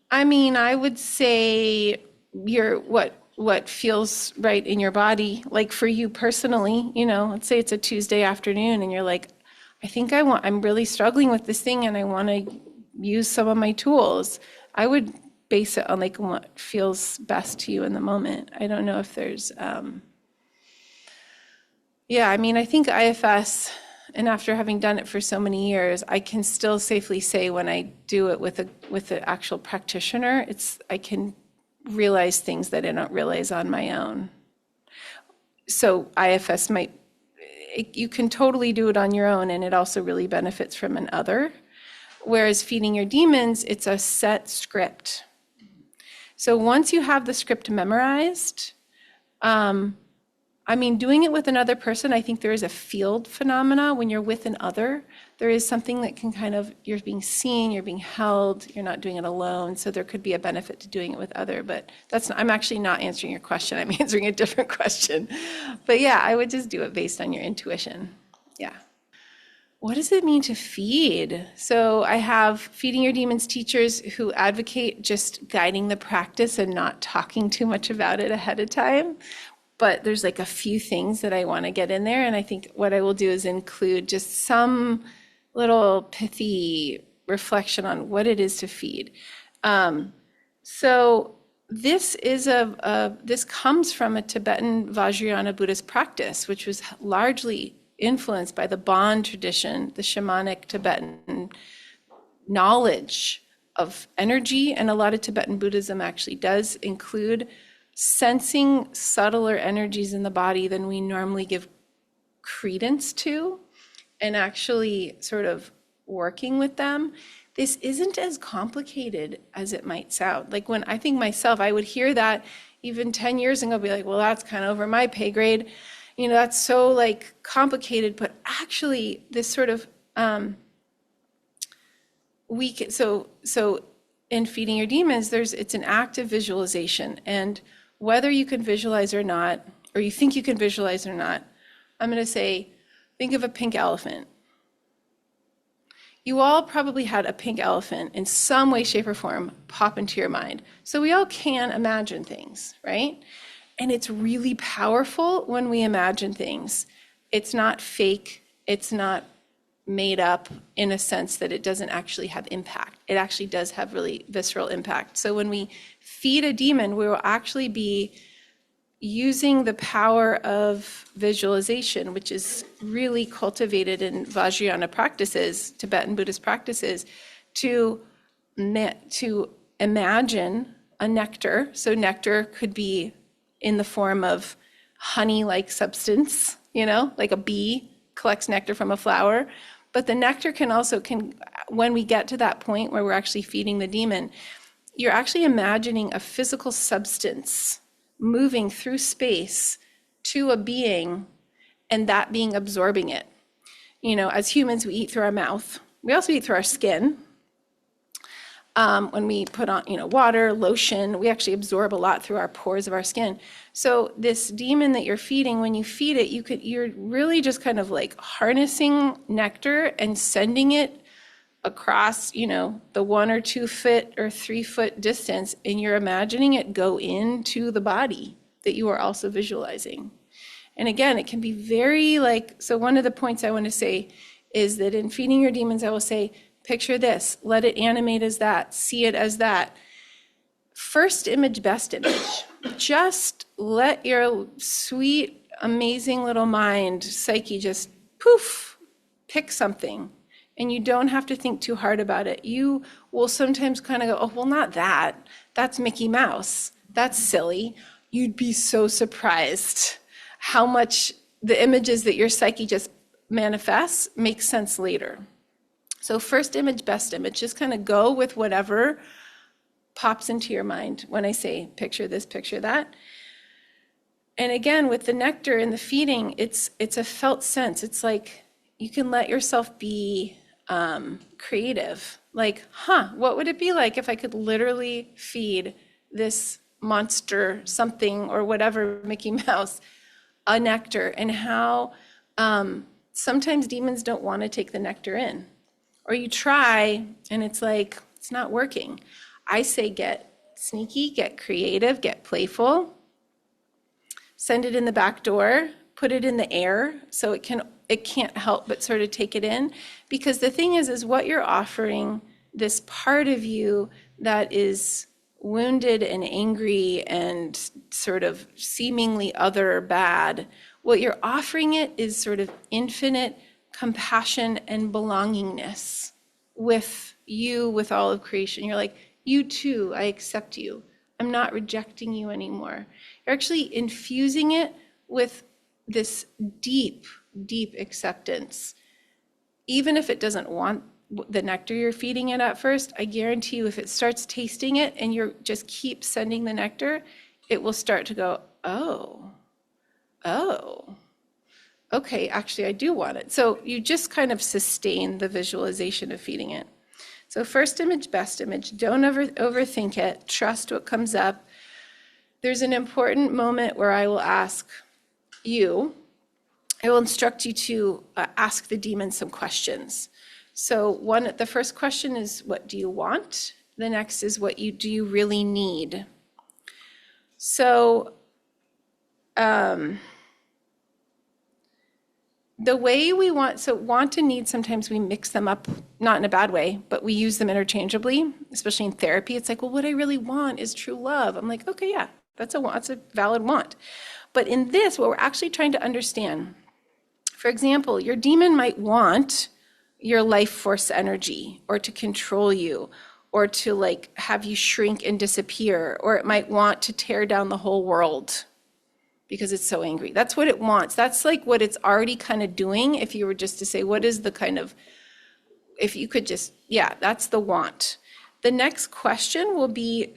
I mean, I would say what feels right in your body. Like for you personally, let's say it's a Tuesday afternoon and you're like, I'm really struggling with this thing and I want to use some of my tools. I would base it on like what feels best to you in the moment. I don't know if there's, I think IFS, and after having done it for so many years, I can still safely say when I do it with an actual practitioner, I can realize things that I don't realize on my own. So IFS you can totally do it on your own, and it also really benefits from an other. Whereas feeding your demons, it's a set script. So once you have the script memorized, doing it with another person, I think there is a field phenomena when you're with an other. There is something that can you're being seen, you're being held, you're not doing it alone. So there could be a benefit to doing it with other, but I'm actually not answering your question. I'm answering a different question. But yeah, I would just do it based on your intuition. Yeah. What does it mean to feed? So I have Feeding Your Demons teachers who advocate just guiding the practice and not talking too much about it ahead of time. But there's like a few things that I want to get in there. And I think what I will do is include just some little pithy reflection on what it is to feed. So this comes from a Tibetan Vajrayana Buddhist practice, which was largely influenced by the Bon tradition, the shamanic Tibetan knowledge of energy. And a lot of Tibetan Buddhism actually does include sensing subtler energies in the body than we normally give credence to, and actually sort of working with them. This isn't as complicated as it might sound. Like when I think myself, I would hear that even 10 years ago, be like, well, that's kind of over my pay grade. That's so like complicated, but actually this sort of, so in Feeding Your Demons, it's an active visualization. And whether you can visualize or not, or you think you can visualize or not, I'm going to say, think of a pink elephant. You all probably had a pink elephant in some way, shape, or form pop into your mind. So we all can imagine things, right? And it's really powerful when we imagine things. It's not fake. It's not made up in a sense that it doesn't actually have impact. It actually does have really visceral impact. So when we feed a demon, we will actually be using the power of visualization, which is really cultivated in Vajrayana practices, Tibetan Buddhist practices, to imagine a nectar. So nectar could be in the form of honey-like substance, like a bee collects nectar from a flower. But the nectar can when we get to that point where we're actually feeding the demon, you're actually imagining a physical substance moving through space to a being, and that being absorbing it. As humans, we eat through our mouth. We also eat through our skin. When we put on, water, lotion, we actually absorb a lot through our pores of our skin. So this demon that you're feeding, when you feed it, you're really just kind of like harnessing nectar and sending it across, the 1 or 2 foot or 3 foot distance, and you're imagining it go into the body. that you are also visualizing. And again, it can be very like, so one of the points I want to say is that in Feeding Your Demons, I will say, picture this, let it animate as that, see it as that. First image, best image. Just let your sweet, amazing little mind, psyche, just poof, pick something. And you don't have to think too hard about it. You will sometimes kind of go, oh, well, not that. That's Mickey Mouse. That's silly. You'd be so surprised how much the images that your psyche just manifests make sense later. So first image, best image, just kind of go with whatever pops into your mind when I say picture this, picture that. And again, with the nectar and the feeding, it's a felt sense. It's like you can let yourself be creative. Like, what would it be like if I could literally feed this monster something or whatever, Mickey Mouse, a nectar, and how sometimes demons don't want to take the nectar in. Or you try and it's like, it's not working. I say get sneaky, get creative, get playful. Send it in the back door, put it in the air so it can't help but sort of take it in. Because the thing is what you're offering this part of you that is wounded and angry and sort of seemingly other bad, what you're offering it is sort of infinite compassion and belongingness with you, with all of creation. You're like, you too, I accept you. I'm not rejecting you anymore. You're actually infusing it with this deep, deep acceptance. Even if it doesn't want the nectar you're feeding it at first, I guarantee you if it starts tasting it and you just keep sending the nectar, it will start to go, oh, okay, actually I do want it. So you just kind of sustain the visualization of feeding it. So first image, best image, don't overthink it, trust what comes up. There's an important moment where I will ask you, I will instruct you to ask the demon some questions. So the first question is, what do you want? The next is, do you really need? So the way we want and need, sometimes we mix them up, not in a bad way, but we use them interchangeably, especially in therapy. It's like, well, what I really want is true love. I'm like, okay, yeah, that's a valid want. But in this, what we're actually trying to understand, for example, your demon might want your life force energy, or to control you, or to like have you shrink and disappear, or it might want to tear down the whole world because it's so angry. That's what it wants. That's like what it's already kind of doing. If you were just to say, what is the kind of, if you could just, yeah, that's the want. The next question will be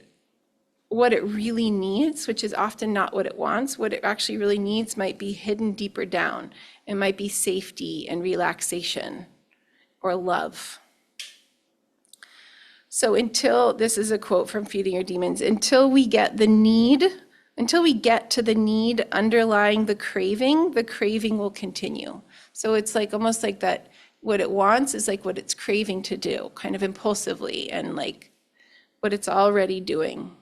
what it really needs, which is often not what it wants. What it actually really needs might be hidden deeper down. It might be safety and relaxation or love. So this is a quote from Feeding Your Demons, until we get to the need underlying the craving will continue. So it's like almost like that, what it wants is like what it's craving to do, kind of impulsively, and like what it's already doing.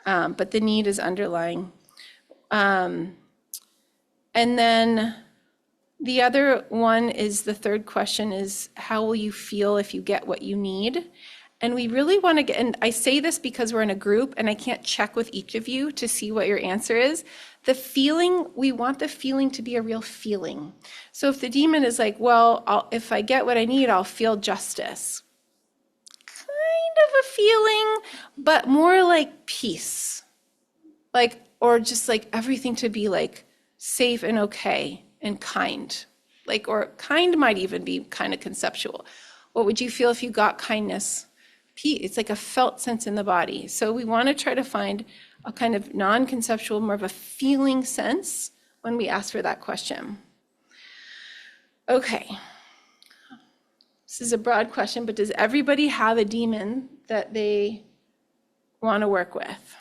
But the need is underlying. And then the other one is, the third question is, how will you feel if you get what you need? And we really want to get, and I say this because we're in a group and I can't check with each of you to see what your answer is. We want the feeling to be a real feeling. So if the demon is like, well, if I get what I need, I'll feel justice. Kind of a feeling, but more like peace. Like, or just like everything to be like safe and okay and kind. Like, or kind might even be kind of conceptual. What would you feel if you got kindness? Peace. It's like a felt sense in the body. So we want to try to find a kind of non-conceptual, more of a feeling sense when we ask for that question. Okay. This is a broad question, but does everybody have a demon that they want to work with?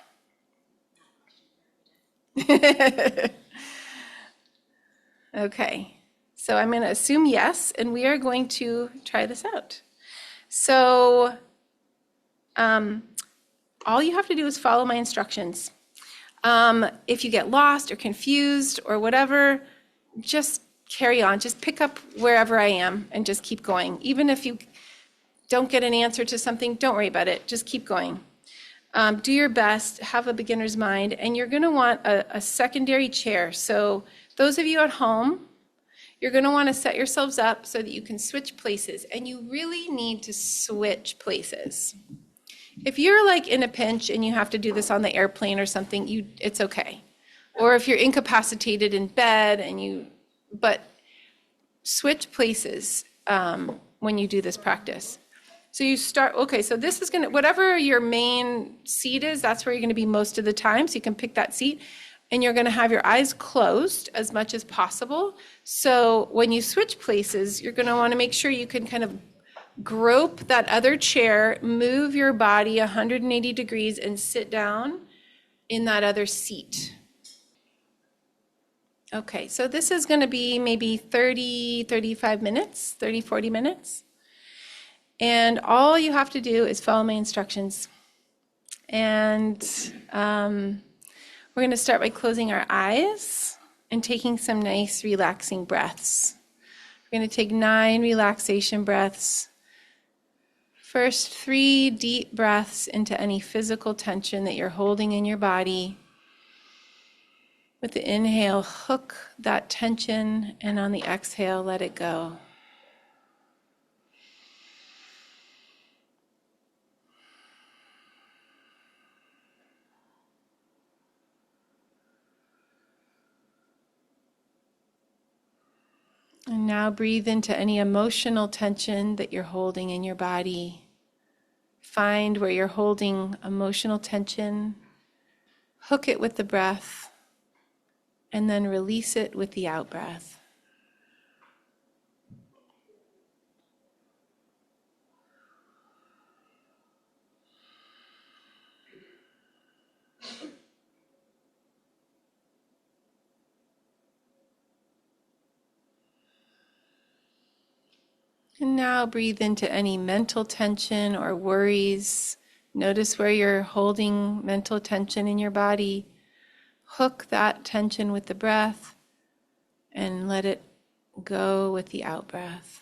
Okay. So I'm going to assume yes, and we are going to try this out. So all you have to do is follow my instructions. If you get lost or confused or whatever, just carry on. Just pick up wherever I am and just keep going. Even if you don't get an answer to something, don't worry about it. Just keep going. Do your best, have a beginner's mind, and you're going to want a secondary chair. So those of you at home, you're going to want to set yourselves up so that you can switch places, and you really need to switch places. If you're like in a pinch and you have to do this on the airplane or something, it's okay. Or if you're incapacitated in bed but switch places when you do this practice. So you start, okay, so this is gonna, whatever your main seat is, that's where you're gonna be most of the time, so you can pick that seat, and you're gonna have your eyes closed as much as possible. So when you switch places, you're gonna wanna make sure you can kind of grope that other chair, move your body 180 degrees, and sit down in that other seat. Okay, so this is gonna be maybe 35 minutes, 40 minutes. And all you have to do is follow my instructions. And we're going to start by closing our eyes and taking some nice relaxing breaths. We're going to take 9 relaxation breaths. First, 3 deep breaths into any physical tension that you're holding in your body. With the inhale, hook that tension, and on the exhale, let it go. And now breathe into any emotional tension that you're holding in your body. Find where you're holding emotional tension, hook it with the breath, and then release it with the out breath. And now breathe into any mental tension or worries. Notice where you're holding mental tension in your body. Hook that tension with the breath and let it go with the out breath.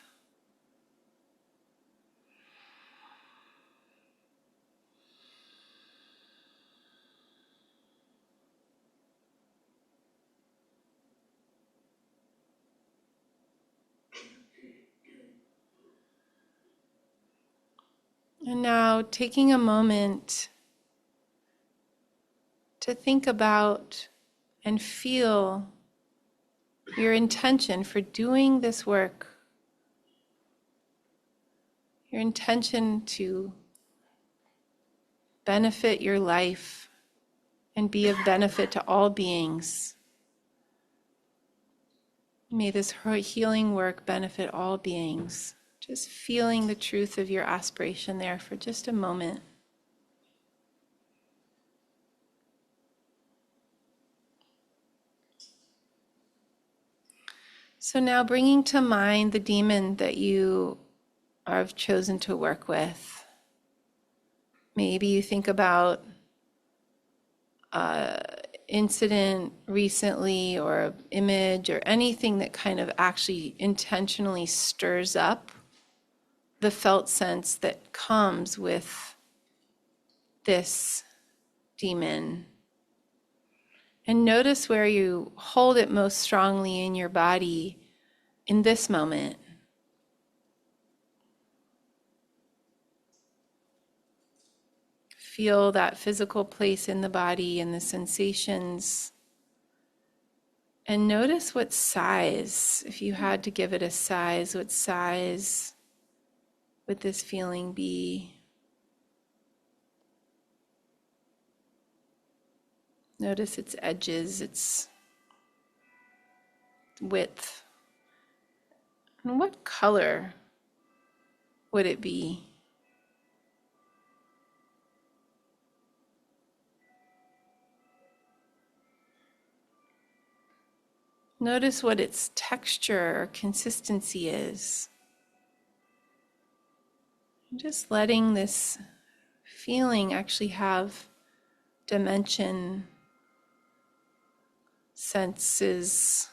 And now taking a moment to think about and feel your intention for doing this work. Your intention to benefit your life and be of benefit to all beings. May this healing work benefit all beings. Just feeling the truth of your aspiration there for just a moment. So now bringing to mind the demon that you have chosen to work with. Maybe you think about an incident recently or an image or anything that kind of actually intentionally stirs up the felt sense that comes with this demon. And notice where you hold it most strongly in your body in this moment. Feel that physical place in the body and the sensations. And notice what size, if you had to give it a size, what size would this feeling be? Notice its edges, its width. And what color would it be? Notice what its texture or consistency is. Just letting this feeling actually have dimension senses,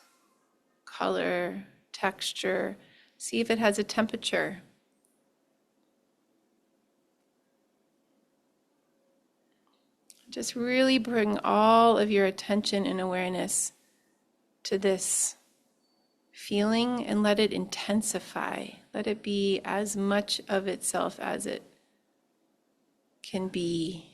color, texture. See if it has a temperature. Just really bring all of your attention and awareness to this feeling and let it intensify. Let it be as much of itself as it can be.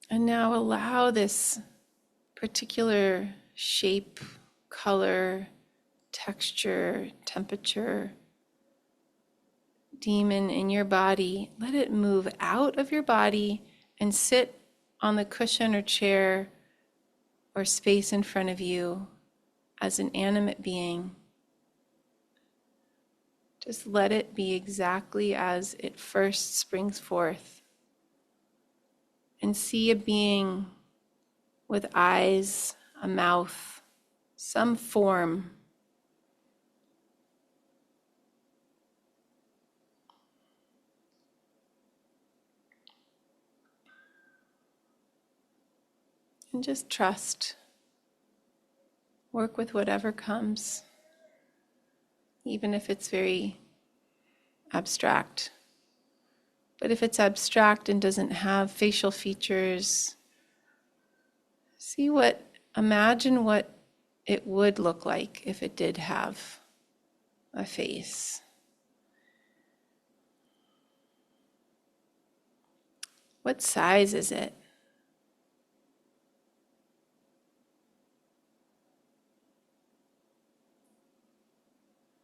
And now allow this particular shape, color, texture, temperature, demon in your body, let it move out of your body and sit on the cushion or chair or space in front of you as an animate being. Just let it be exactly as it first springs forth. And see a being with eyes, a mouth, some form. And just trust. Work with whatever comes, even if it's very abstract. But if it's abstract and doesn't have facial features, imagine what it would look like if it did have a face. What size is it?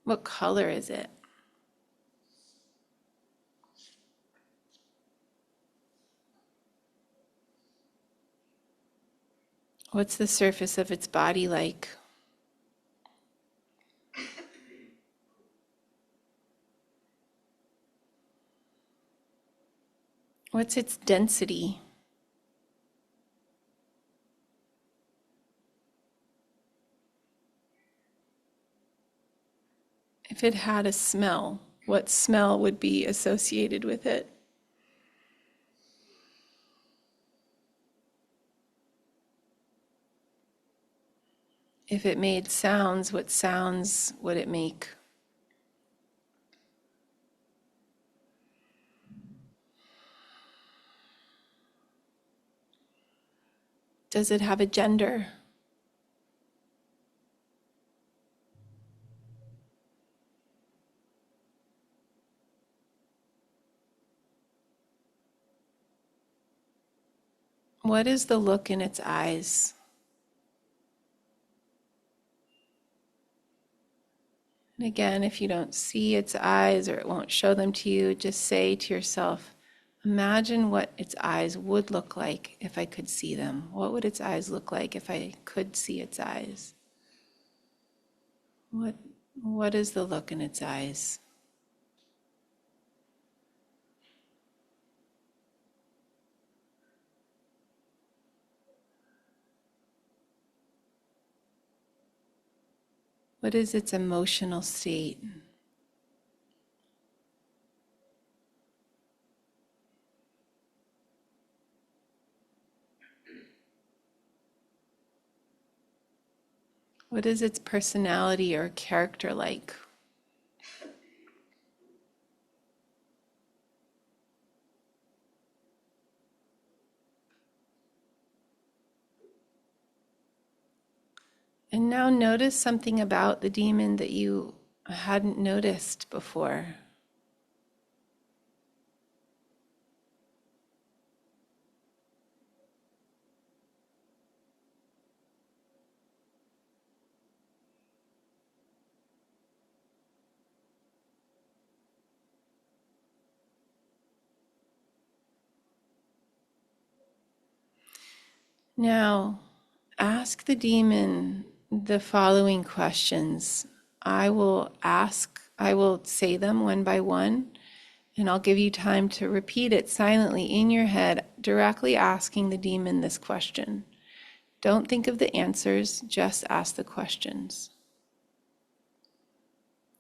What color is it? What's the surface of its body like? What's its density? If it had a smell, what smell would be associated with it? If it made sounds, what sounds would it make? Does it have a gender? What is the look in its eyes? And again, if you don't see its eyes or it won't show them to you, just say to yourself, imagine what its eyes would look like if I could see them. What would its eyes look like if I could see its eyes? What is the look in its eyes? What is its emotional state? What is its personality or character like? And now notice something about the demon that you hadn't noticed before. Now, ask the demon the following questions. I will say them one by one, and I'll give you time to repeat it silently in your head, directly asking the demon this question. Don't think of the answers, just ask the questions.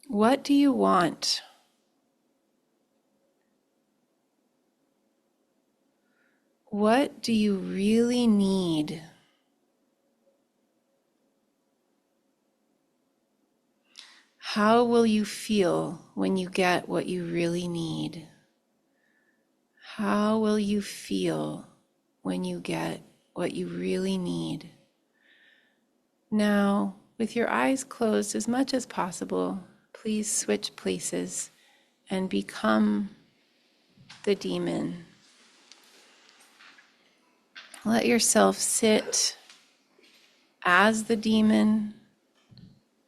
What do you want? What do you really need? How will you feel when you get what you really need? How will you feel when you get what you really need? Now, with your eyes closed as much as possible, please switch places and become the demon. Let yourself sit as the demon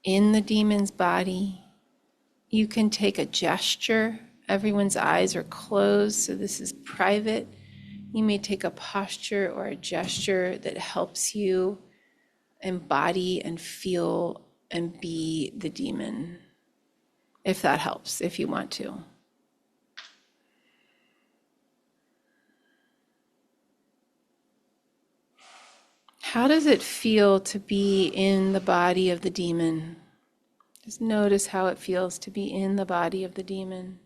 in the demon's body. You can take a gesture. Everyone's eyes are closed, so this is private. You may take a posture or a gesture that helps you embody and feel and be the demon, if that helps, if you want to. How does it feel to be in the body of the demon? Just notice how it feels to be in the body of the demon.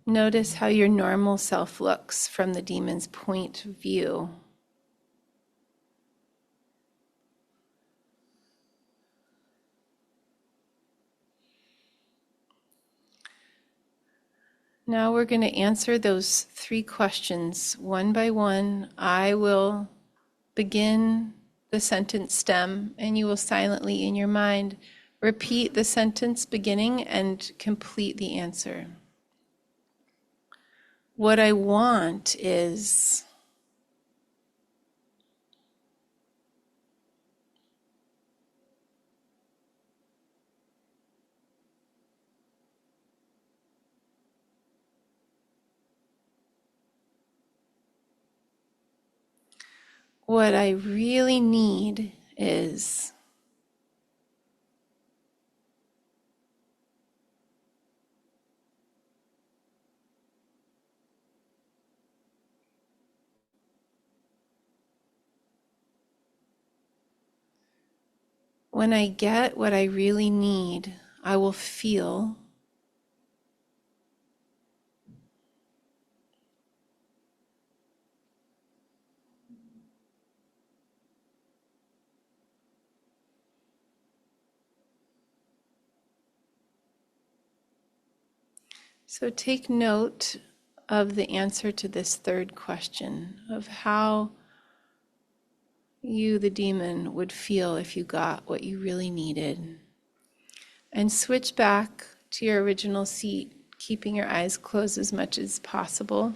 Notice how your normal self looks from the demon's point of view. Now we're going to answer those 3 questions one by one. I will begin the sentence stem, and you will silently in your mind repeat the sentence beginning and complete the answer. What I want is... What I really need is... When I get what I really need, I will feel... So take note of the answer to this 3rd question, of how you, the demon, would feel if you got what you really needed. And switch back to your original seat, keeping your eyes closed as much as possible.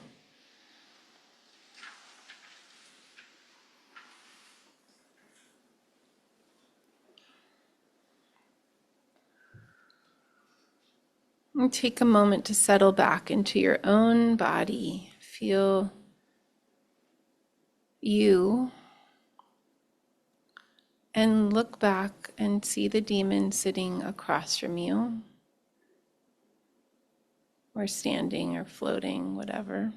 And take a moment to settle back into your own body. Feel you. And look back and see the demon sitting across from you, or standing or floating, whatever.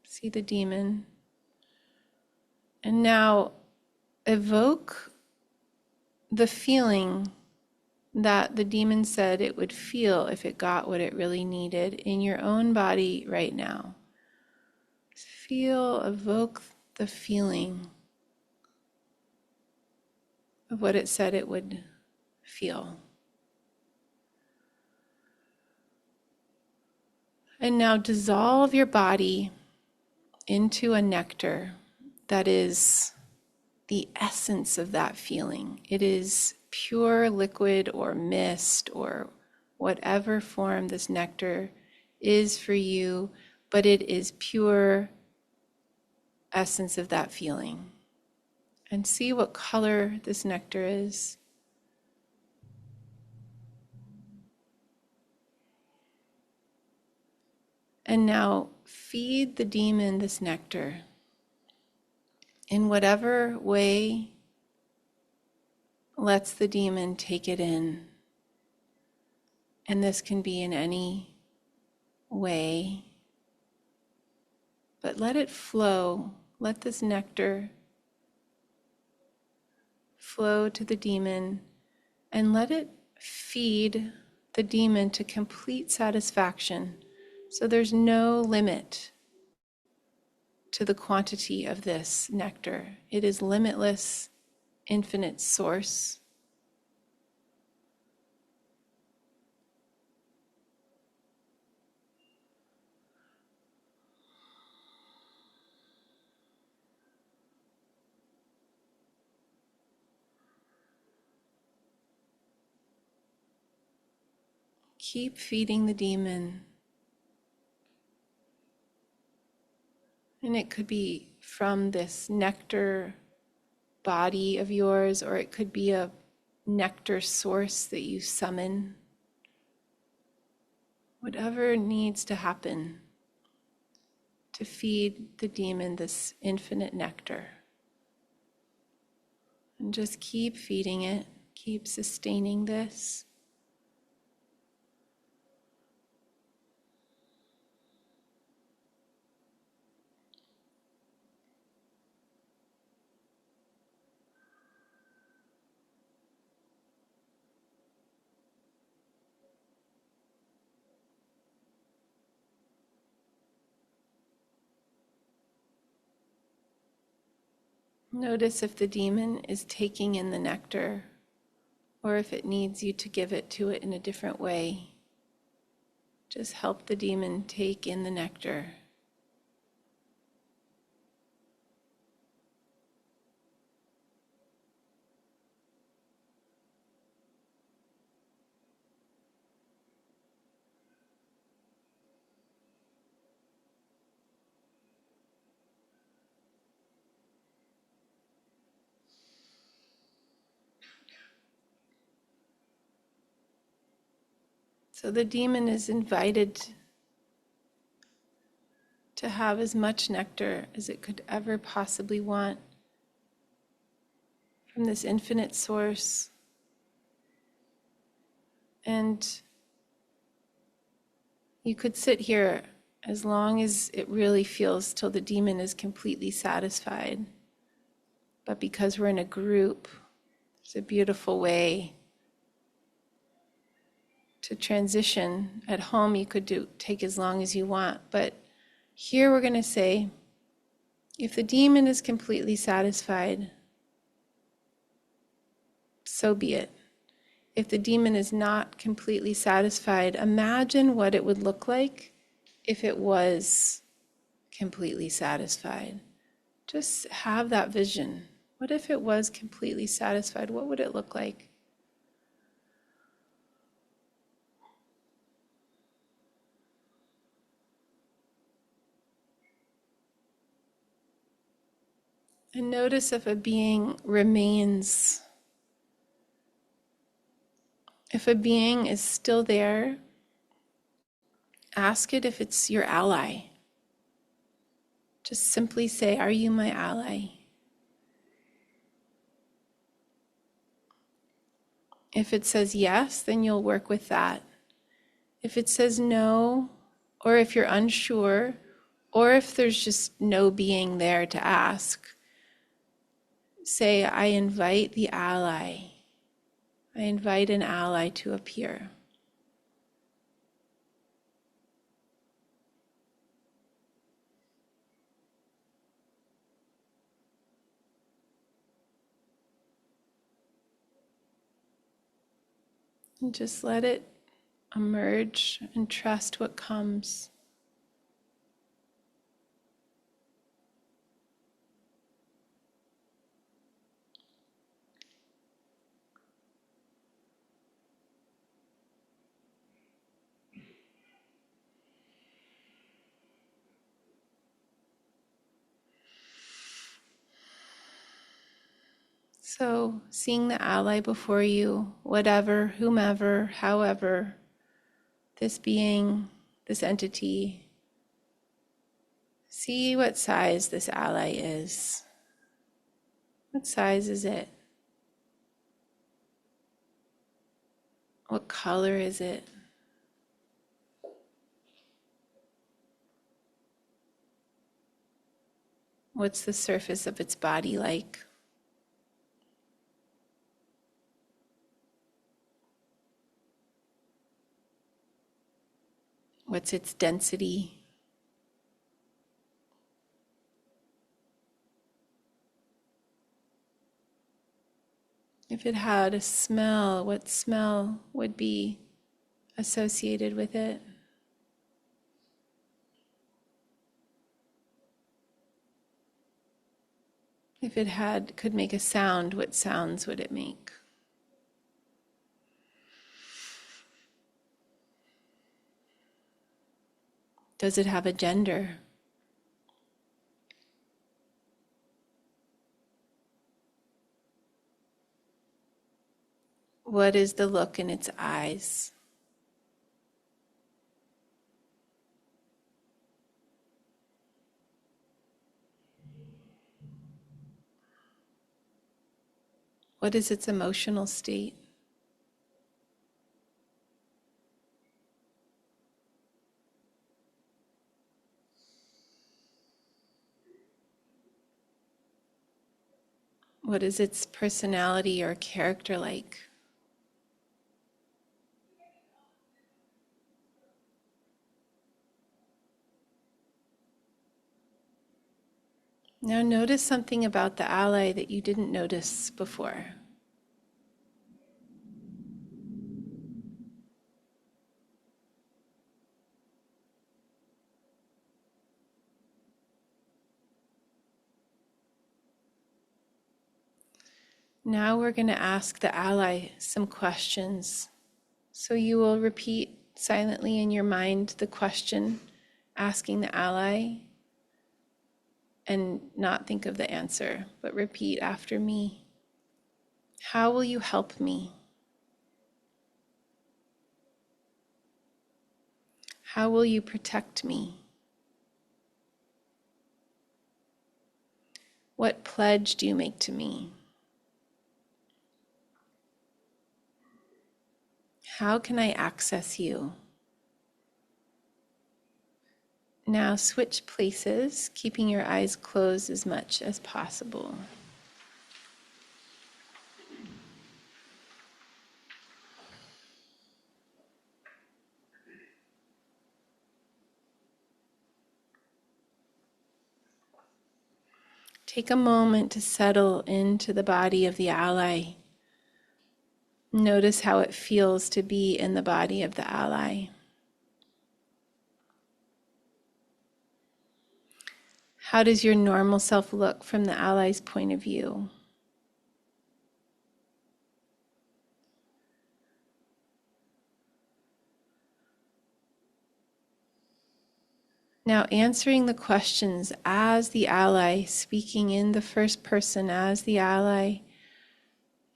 See the demon. And now evoke the feeling that the demon said it would feel if it got what it really needed in your own body right now. Evoke the feeling of what it said it would feel. And now dissolve your body into a nectar that is the essence of that feeling. It is pure liquid or mist or whatever form this nectar is for you, but it is pure essence of that feeling. And see what color this nectar is. And now feed the demon this nectar in whatever way lets the demon take it in. And this can be in any way, but let it flow. Let this nectar flow to the demon and let it feed the demon to complete satisfaction. So there's no limit to the quantity of this nectar. It is limitless, infinite source. Keep feeding the demon. And it could be from this nectar body of yours, or it could be a nectar source that you summon. Whatever needs to happen to feed the demon this infinite nectar. And just keep feeding it, keep sustaining this. Notice if the demon is taking in the nectar or if it needs you to give it to it in a different way. Just help the demon take in the nectar. So the demon is invited to have as much nectar as it could ever possibly want from this infinite source. And you could sit here as long as it really feels till the demon is completely satisfied. But because we're in a group, it's a beautiful way to transition. At home, you could take as long as you want. But here we're going to say, if the demon is completely satisfied, so be it. If the demon is not completely satisfied, imagine what it would look like if it was completely satisfied. Just have that vision. What if it was completely satisfied? What would it look like? And notice if a being remains. If a being is still there, ask it if it's your ally. Just simply say, "Are you my ally?" If it says yes, then you'll work with that. If it says no, or if you're unsure, or if there's just no being there to ask, say, "I invite the ally. I invite an ally to appear." And just let it emerge and trust what comes. So, seeing the ally before you, whatever, whomever, however, this being, this entity, see what size this ally is. What size is it? What color is it? What's the surface of its body like? What's its density? If it had a smell, what smell would be associated with it? If it could make a sound, what sounds would it make? Does it have a gender? What is the look in its eyes? What is its emotional state? What is its personality or character like? Now notice something about the ally that you didn't notice before. Now we're going to ask the ally some questions. So you will repeat silently in your mind the question, asking the ally, and not think of the answer, but repeat after me. How will you help me? How will you protect me? What pledge do you make to me? How can I access you? Now switch places, keeping your eyes closed as much as possible. Take a moment to settle into the body of the ally. Notice how it feels to be in the body of the ally. How does your normal self look from the ally's point of view? Now answering the questions as the ally, speaking in the first person as the ally.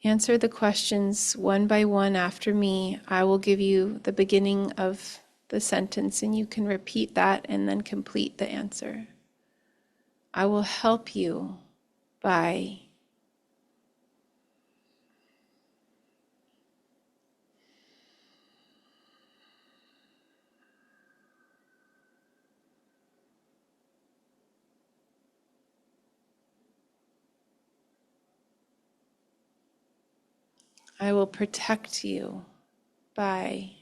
Answer the questions one by one after me. I will give you the beginning of the sentence and you can repeat that and then complete the answer. I will help you by. I will protect you by.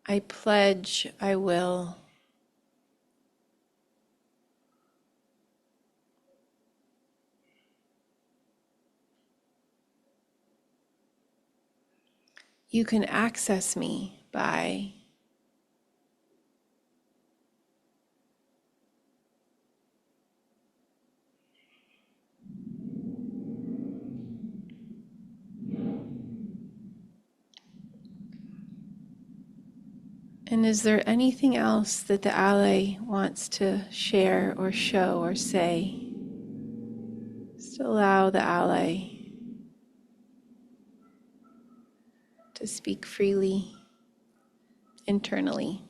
I pledge I will. You can access me by. And is there anything else that the ally wants to share or show or say? Just allow the ally to speak freely internally.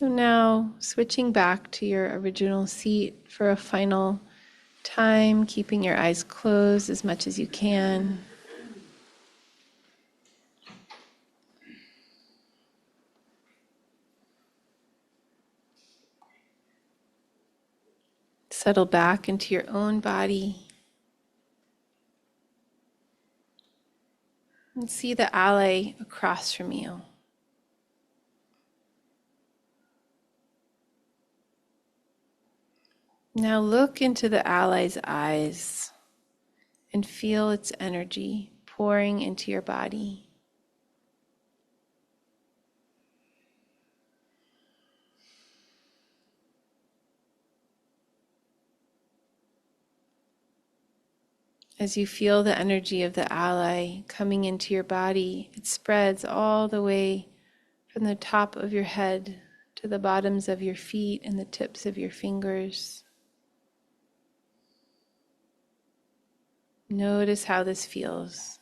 So now switching back to your original seat for a final time, keeping your eyes closed as much as you can. Settle back into your own body and see the ally across from you. Now look into the ally's eyes and feel its energy pouring into your body. As you feel the energy of the ally coming into your body, it spreads all the way from the top of your head to the bottoms of your feet and the tips of your fingers. Notice how this feels.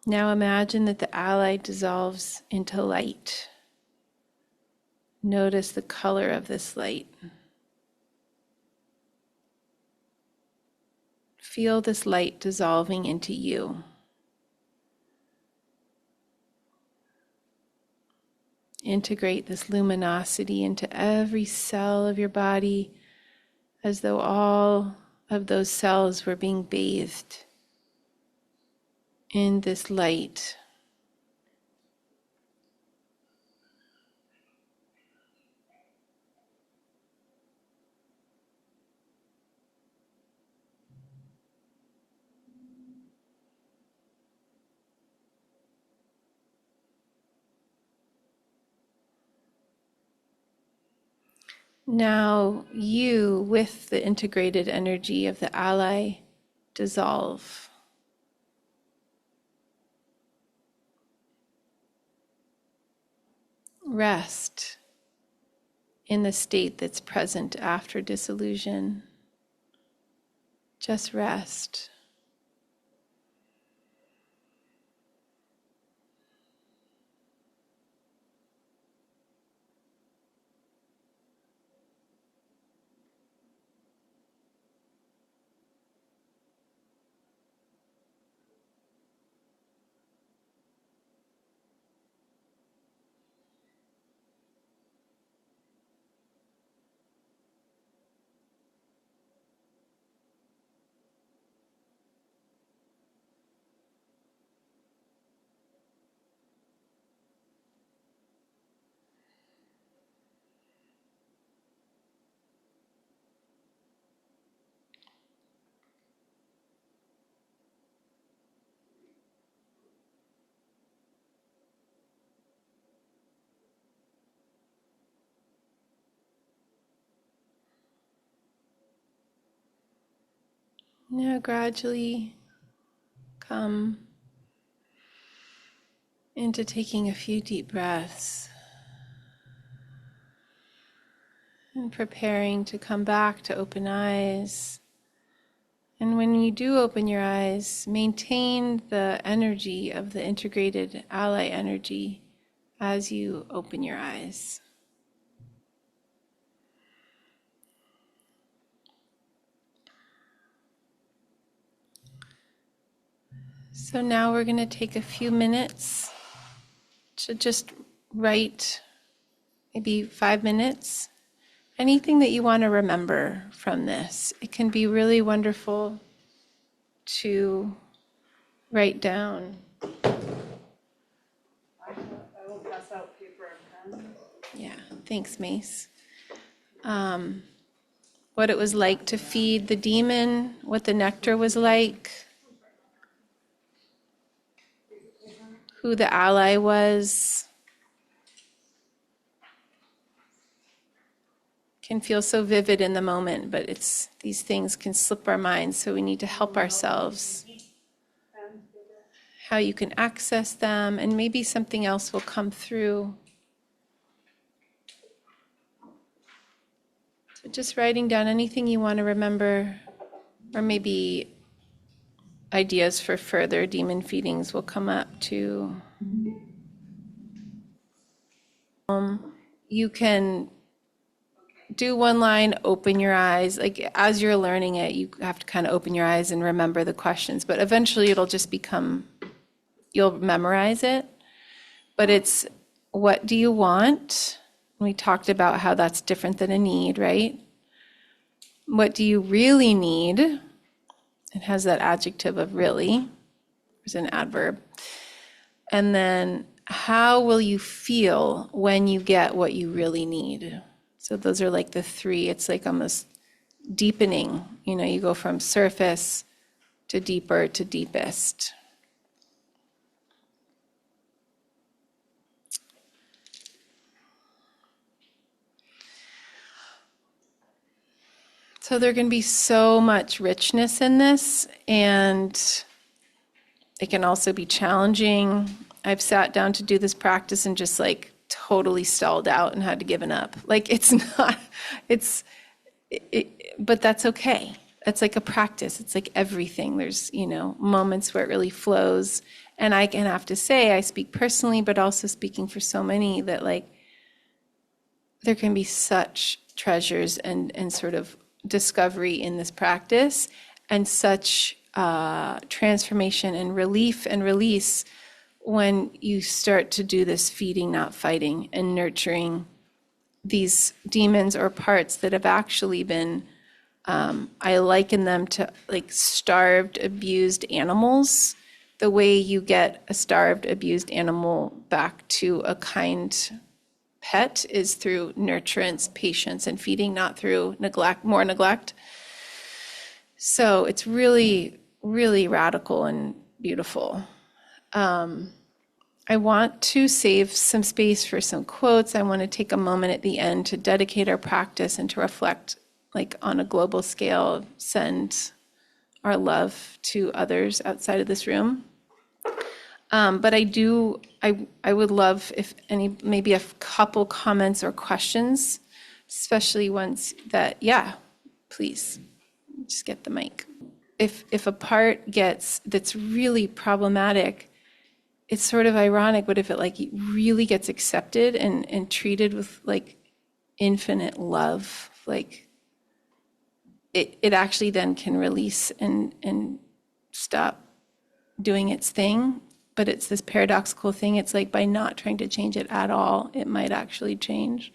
Now imagine that the ally dissolves into light. Notice the color of this light. Feel this light dissolving into you. Integrate this luminosity into every cell of your body as though all of those cells were being bathed in this light. Now you, with the integrated energy of the ally, dissolve. Rest in the state that's present after dissolution. Just rest. Now gradually come into taking a few deep breaths and preparing to come back to open eyes. And when you do open your eyes, maintain the energy of the integrated ally energy as you open your eyes. So now we're going to take a few minutes to just write, maybe 5 minutes, anything that you want to remember from this. It can be really wonderful to write down. I will pass out paper and pen. Yeah, thanks, Mace. What it was like to feed the demon, what the nectar was like, who the ally was. Can feel so vivid in the moment, but these things can slip our minds, so we need to help ourselves. How you can access them, and maybe something else will come through. So just writing down anything you want to remember, or maybe ideas for further demon feedings will come up too. You can do one line, open your eyes. Like as you're learning it, you have to kind of open your eyes and remember the questions, but eventually it'll just become, you'll memorize it. But it's, what do you want? We talked about how that's different than a need, right? What do you really need? It has that adjective of really. There's an adverb. And then how will you feel when you get what you really need? So those are like the three. It's like almost deepening. You know, you go from surface to deeper to deepest. So there can be so much richness in this, and it can also be challenging. I've sat down to do this practice and just like totally stalled out and had to give it up. Like it's not, but that's okay. It's like a practice. It's like everything. There's, you know, moments where it really flows. And I can have to say, I speak personally, but also speaking for so many, that like there can be such treasures and sort of discovery in this practice, and such transformation and relief and release when you start to do this feeding, not fighting, and nurturing these demons or parts that have actually been, I liken them to like starved, abused animals. The way you get a starved, abused animal back to a kind pet is through nurturance, patience, and feeding, not through neglect, more neglect. So it's really, really radical and beautiful. I want to save some space for some quotes. I want to take a moment at the end to dedicate our practice and to reflect, like on a global scale, send our love to others outside of this room. But I would love if any, maybe a couple comments or questions, especially ones that, yeah, please, just get the mic. If a part that's really problematic, it's sort of ironic, but if it like really gets accepted and treated with like infinite love, like it actually then can release and stop doing its thing. But it's this paradoxical thing. It's like by not trying to change it at all, it might actually change.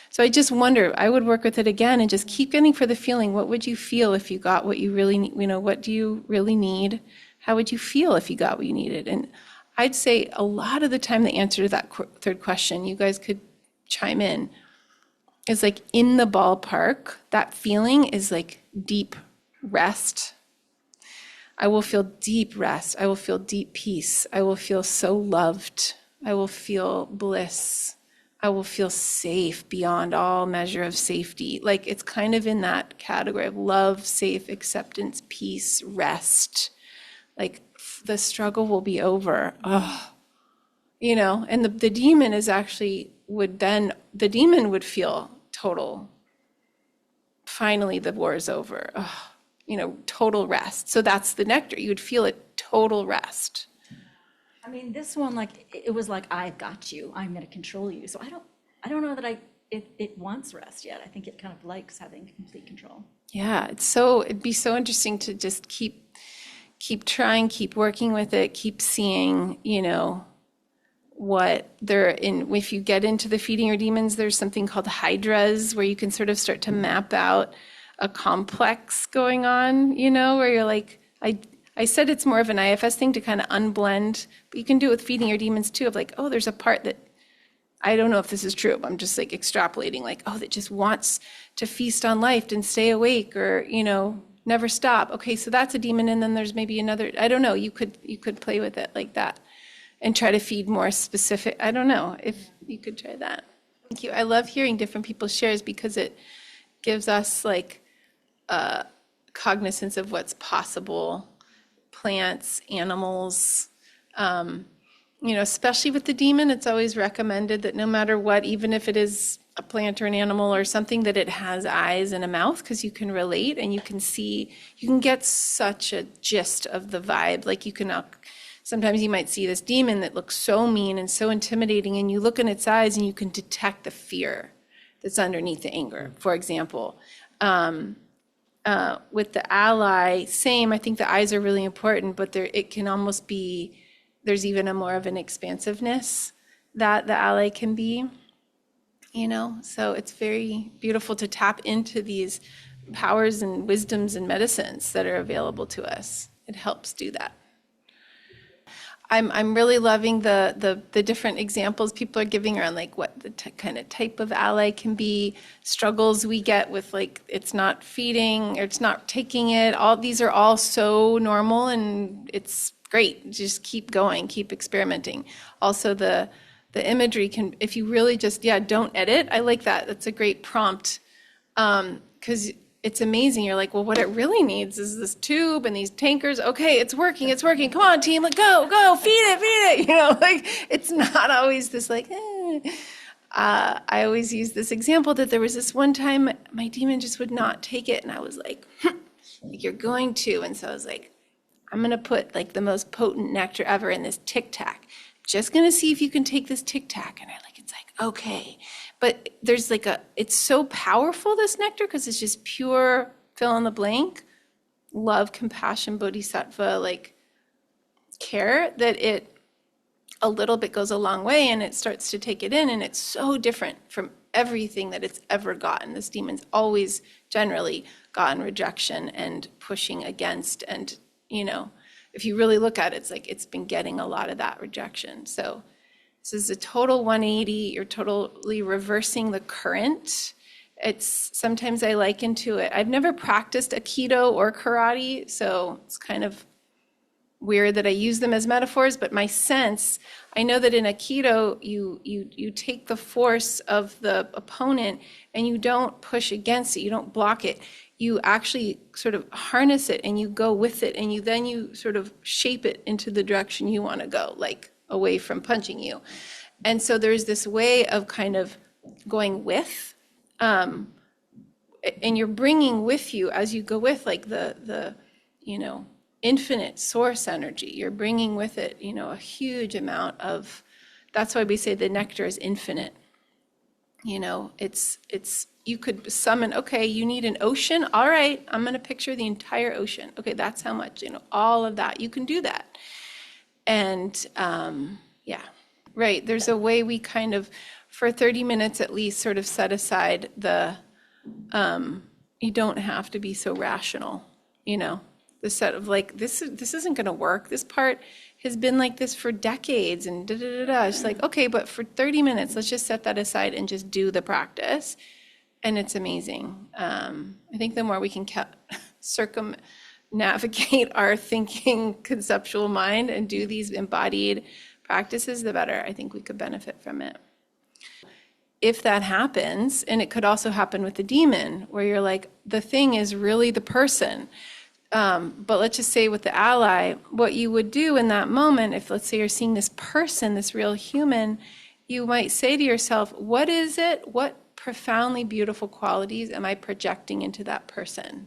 So I just wonder, I would work with it again and just keep getting for the feeling. What would you feel if you got what you really need? You know, what do you really need? How would you feel if you got what you needed? And I'd say a lot of the time the answer to that third question, you guys could chime in, is like in the ballpark. That feeling is like deep rest. I will feel deep rest. I will feel deep peace. I will feel so loved. I will feel bliss. I will feel safe beyond all measure of safety. Like it's kind of in that category of love, safe, acceptance, peace, rest. Like the struggle will be over. Oh, you know, and the demon is actually the demon would feel total. Finally, the war is over. Oh, you know, total rest. So that's the nectar. You would feel it, total rest. I mean, this one, like, it was like, I've got you, I'm gonna control you. So I don't know that it wants rest yet. I think it kind of likes having complete control. Yeah, it'd be so interesting to just keep trying, keep working with it, keep seeing, you know, what they're in. If you get into the feeding your demons, there's something called hydras where you can sort of start to map out a complex going on, you know, where you're like, I said it's more of an IFS thing to kind of unblend, but you can do it with feeding your demons too, of like, oh, there's a part that, I don't know if this is true, but I'm just like extrapolating, like, oh, that just wants to feast on life and stay awake, or, you know, never stop. Okay, so that's a demon, and then there's maybe another, I don't know, you could play with it like that and try to feed more specific. I don't know if you could try that. Thank you. I love hearing different people's shares because it gives us like cognizance of what's possible, plants, animals. especially with the demon, it's always recommended that no matter what, even if it is a plant or an animal or something, that it has eyes and a mouth, because you can relate and you can see, you can get such a gist of the vibe. Like sometimes you might see this demon that looks so mean and so intimidating, and you look in its eyes and you can detect the fear that's underneath the anger, for example. With the ally, same, I think the eyes are really important, but it can almost be, there's even a more of an expansiveness that the ally can be, so it's very beautiful to tap into these powers and wisdoms and medicines that are available to us. It helps do that. I'm really loving the different examples people are giving around like what the kind of type of ally can be, struggles we get with like it's not feeding or it's not taking it. All these are all so normal, and it's great. Just keep going, keep experimenting. Also the imagery can, if you really just, don't edit. I like that. That's a great prompt, because it's amazing. You're like, well, what it really needs is this tube and these tankers. Okay, it's working. Come on, team, like go, feed it. Like it's not always this like, I always use this example that there was this one time my demon just would not take it. And I was like, you're going to. And so I was like, I'm going to put like the most potent nectar ever in this Tic Tac. Just going to see if you can take this Tic Tac. And it's like, okay. But there's like it's so powerful, this nectar, because it's just pure fill in the blank, love, compassion, bodhisattva, like care, that a little bit goes a long way, and it starts to take it in, and it's so different from everything that it's ever gotten. This demon's always generally gotten rejection and pushing against, and if you really look at it, it's like it's been getting a lot of that rejection. So this is a total 180. You're totally reversing the current. It's sometimes I liken to it. I've never practiced Aikido or karate, so it's kind of weird that I use them as metaphors, but my sense, I know that in Aikido, you take the force of the opponent and you don't push against it, you don't block it. You actually sort of harness it and you go with it, and then you sort of shape it into the direction you want to go, like away from punching you. And so there's this way of kind of going with, and you're bringing with you as you go with, like the infinite source energy. You're bringing with it, a huge amount of, that's why we say the nectar is infinite. It's you could summon, okay, you need an ocean. All right, I'm going to picture the entire ocean. Okay, that's how much, all of that. You can do that. And right, there's a way we kind of, for 30 minutes at least, sort of set aside you don't have to be so rational, the set of like, this isn't going to work. This part has been like this for decades and da-da-da-da. It's like, okay, but for 30 minutes, let's just set that aside and just do the practice. And it's amazing. I think the more we can circumnavigate our thinking conceptual mind and do these embodied practices, the better. I think we could benefit from it. If that happens, and it could also happen with the demon, where you're like, the thing is really the person. But let's just say with the ally, what you would do in that moment, if let's say you're seeing this person, this real human, you might say to yourself, what is it? What profoundly beautiful qualities am I projecting into that person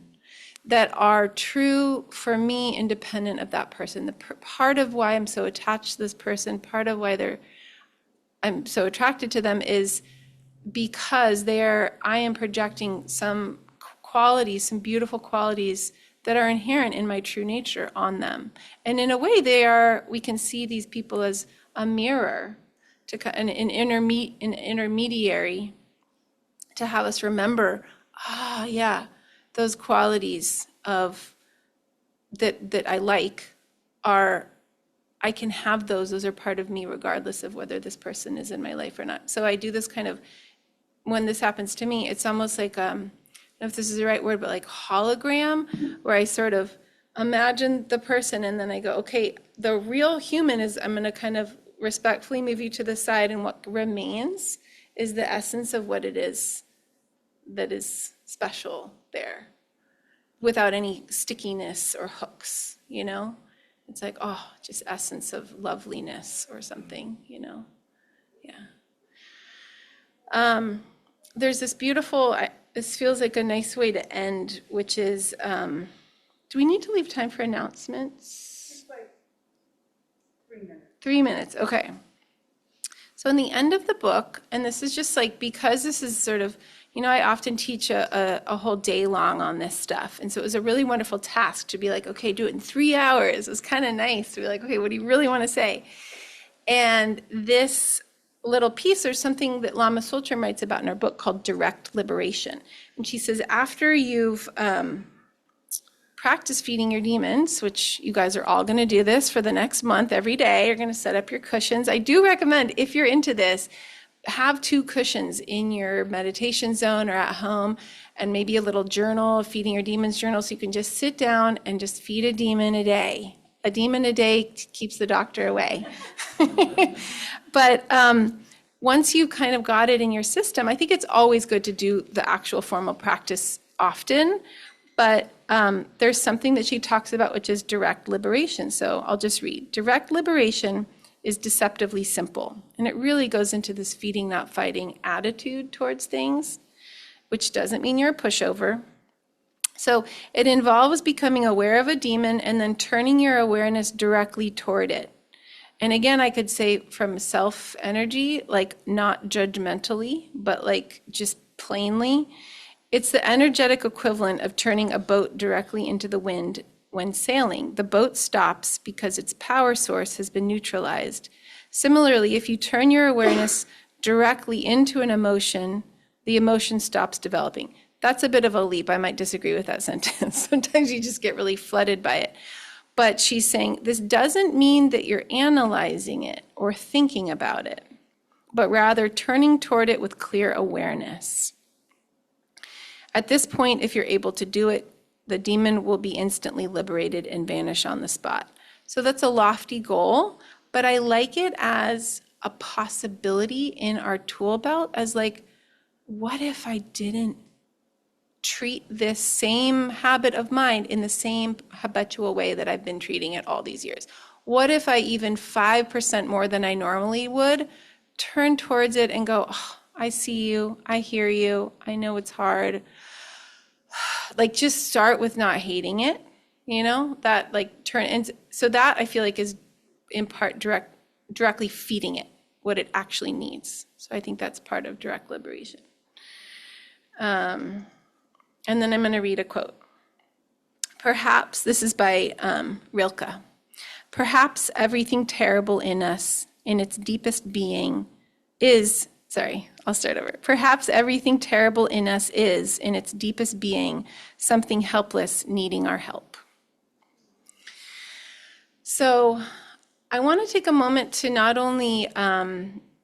that are true for me, independent of that person? The part of why I'm so attached to this person, part of why I'm so attracted to them is because I am projecting some qualities, some beautiful qualities that are inherent in my true nature on them. And in a way we can see these people as a mirror, an intermediary, to have us remember, those qualities of that I like I can have those are part of me regardless of whether this person is in my life or not. So I do this kind of, when this happens to me, it's almost like, I don't know if this is the right word, but like hologram, where I sort of imagine the person and then I go, okay, the real human is, I'm going to kind of respectfully move you to the side, and what remains is the essence of what it is that is special there, without any stickiness or hooks, It's like, oh, just essence of loveliness or something, you know? Yeah. There's this beautiful, this feels like a nice way to end, which is, do we need to leave time for announcements? It's like 3 minutes. 3 minutes, okay. So in the end of the book, and this is just like, because this is sort of, you know, I often teach a whole day long on this stuff. And so it was a really wonderful task to be like, okay, do it in 3 hours. It was kind of nice to be like, okay, what do you really want to say? And this little piece, there's something that Lama Tsultrim writes about in her book called direct liberation. And she says, after you've practiced feeding your demons, which you guys are all going to do this for the next month every day, you're going to set up your cushions. I do recommend, if you're into this, have 2 cushions in your meditation zone or at home, and maybe a little journal, a feeding your demons journal, so you can just sit down and just feed a demon a day. A demon a day keeps the doctor away. But once you kind of got it in your system, I think it's always good to do the actual formal practice often. But there's something that she talks about, which is direct liberation. So I'll just read. Direct liberation is deceptively simple. And it really goes into this feeding, not fighting attitude towards things, which doesn't mean you're a pushover. So it involves becoming aware of a demon and then turning your awareness directly toward it. And again, I could say from self energy, like not judgmentally, but like just plainly. It's the energetic equivalent of turning a boat directly into the wind when sailing. The boat stops because its power source has been neutralized. Similarly, if you turn your awareness directly into an emotion, the emotion stops developing. That's a bit of a leap. I might disagree with that sentence. Sometimes you just get really flooded by it. But she's saying this doesn't mean that you're analyzing it or thinking about it, but rather turning toward it with clear awareness. At this point, if you're able to do it, the demon will be instantly liberated and vanish on the spot. So that's a lofty goal, but I like it as a possibility in our tool belt, as like, what if I didn't treat this same habit of mind in the same habitual way that I've been treating it all these years? What if I even 5% more than I normally would turn towards it and go, oh, I see you, I hear you, I know it's hard. Like just start with not hating it, you know, that like turn. And so that I feel like is in part directly feeding it what it actually needs. So I think that's part of direct liberation. And then I'm going to read a quote. Perhaps, this is by Rilke. Perhaps everything terrible in us, in its deepest being, is, I'll start over. Perhaps everything terrible in us is, in its deepest being, something helpless needing our help. So I want to take a moment to not only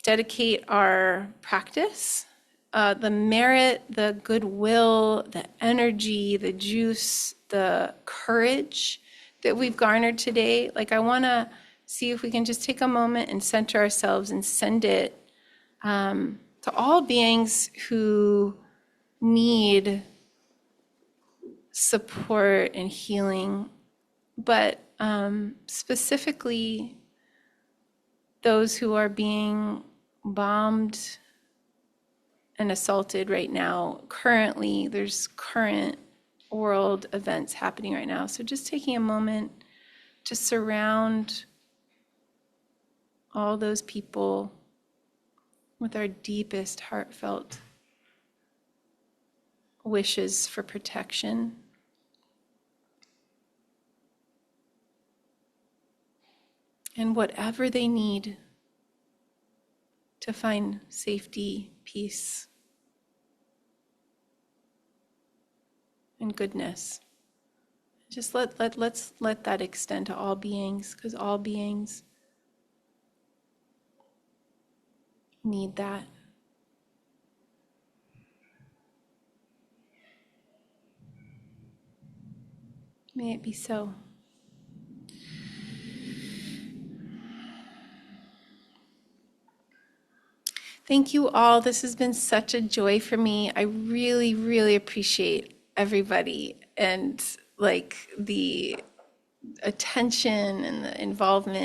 dedicate our practice, the merit, the goodwill, the energy, the juice, the courage that we've garnered today. Like I want to see if we can just take a moment and center ourselves and send it to all beings who need support and healing, but specifically those who are being bombed and assaulted right now. Currently, there's current world events happening right now. So just taking a moment to surround all those people with our deepest heartfelt wishes for protection. And whatever they need to find safety, peace, and goodness. Just let's let that extend to all beings, because all beings need that. May it be so. Thank you all. This has been such a joy for me. I really, really appreciate everybody and like the attention and the involvement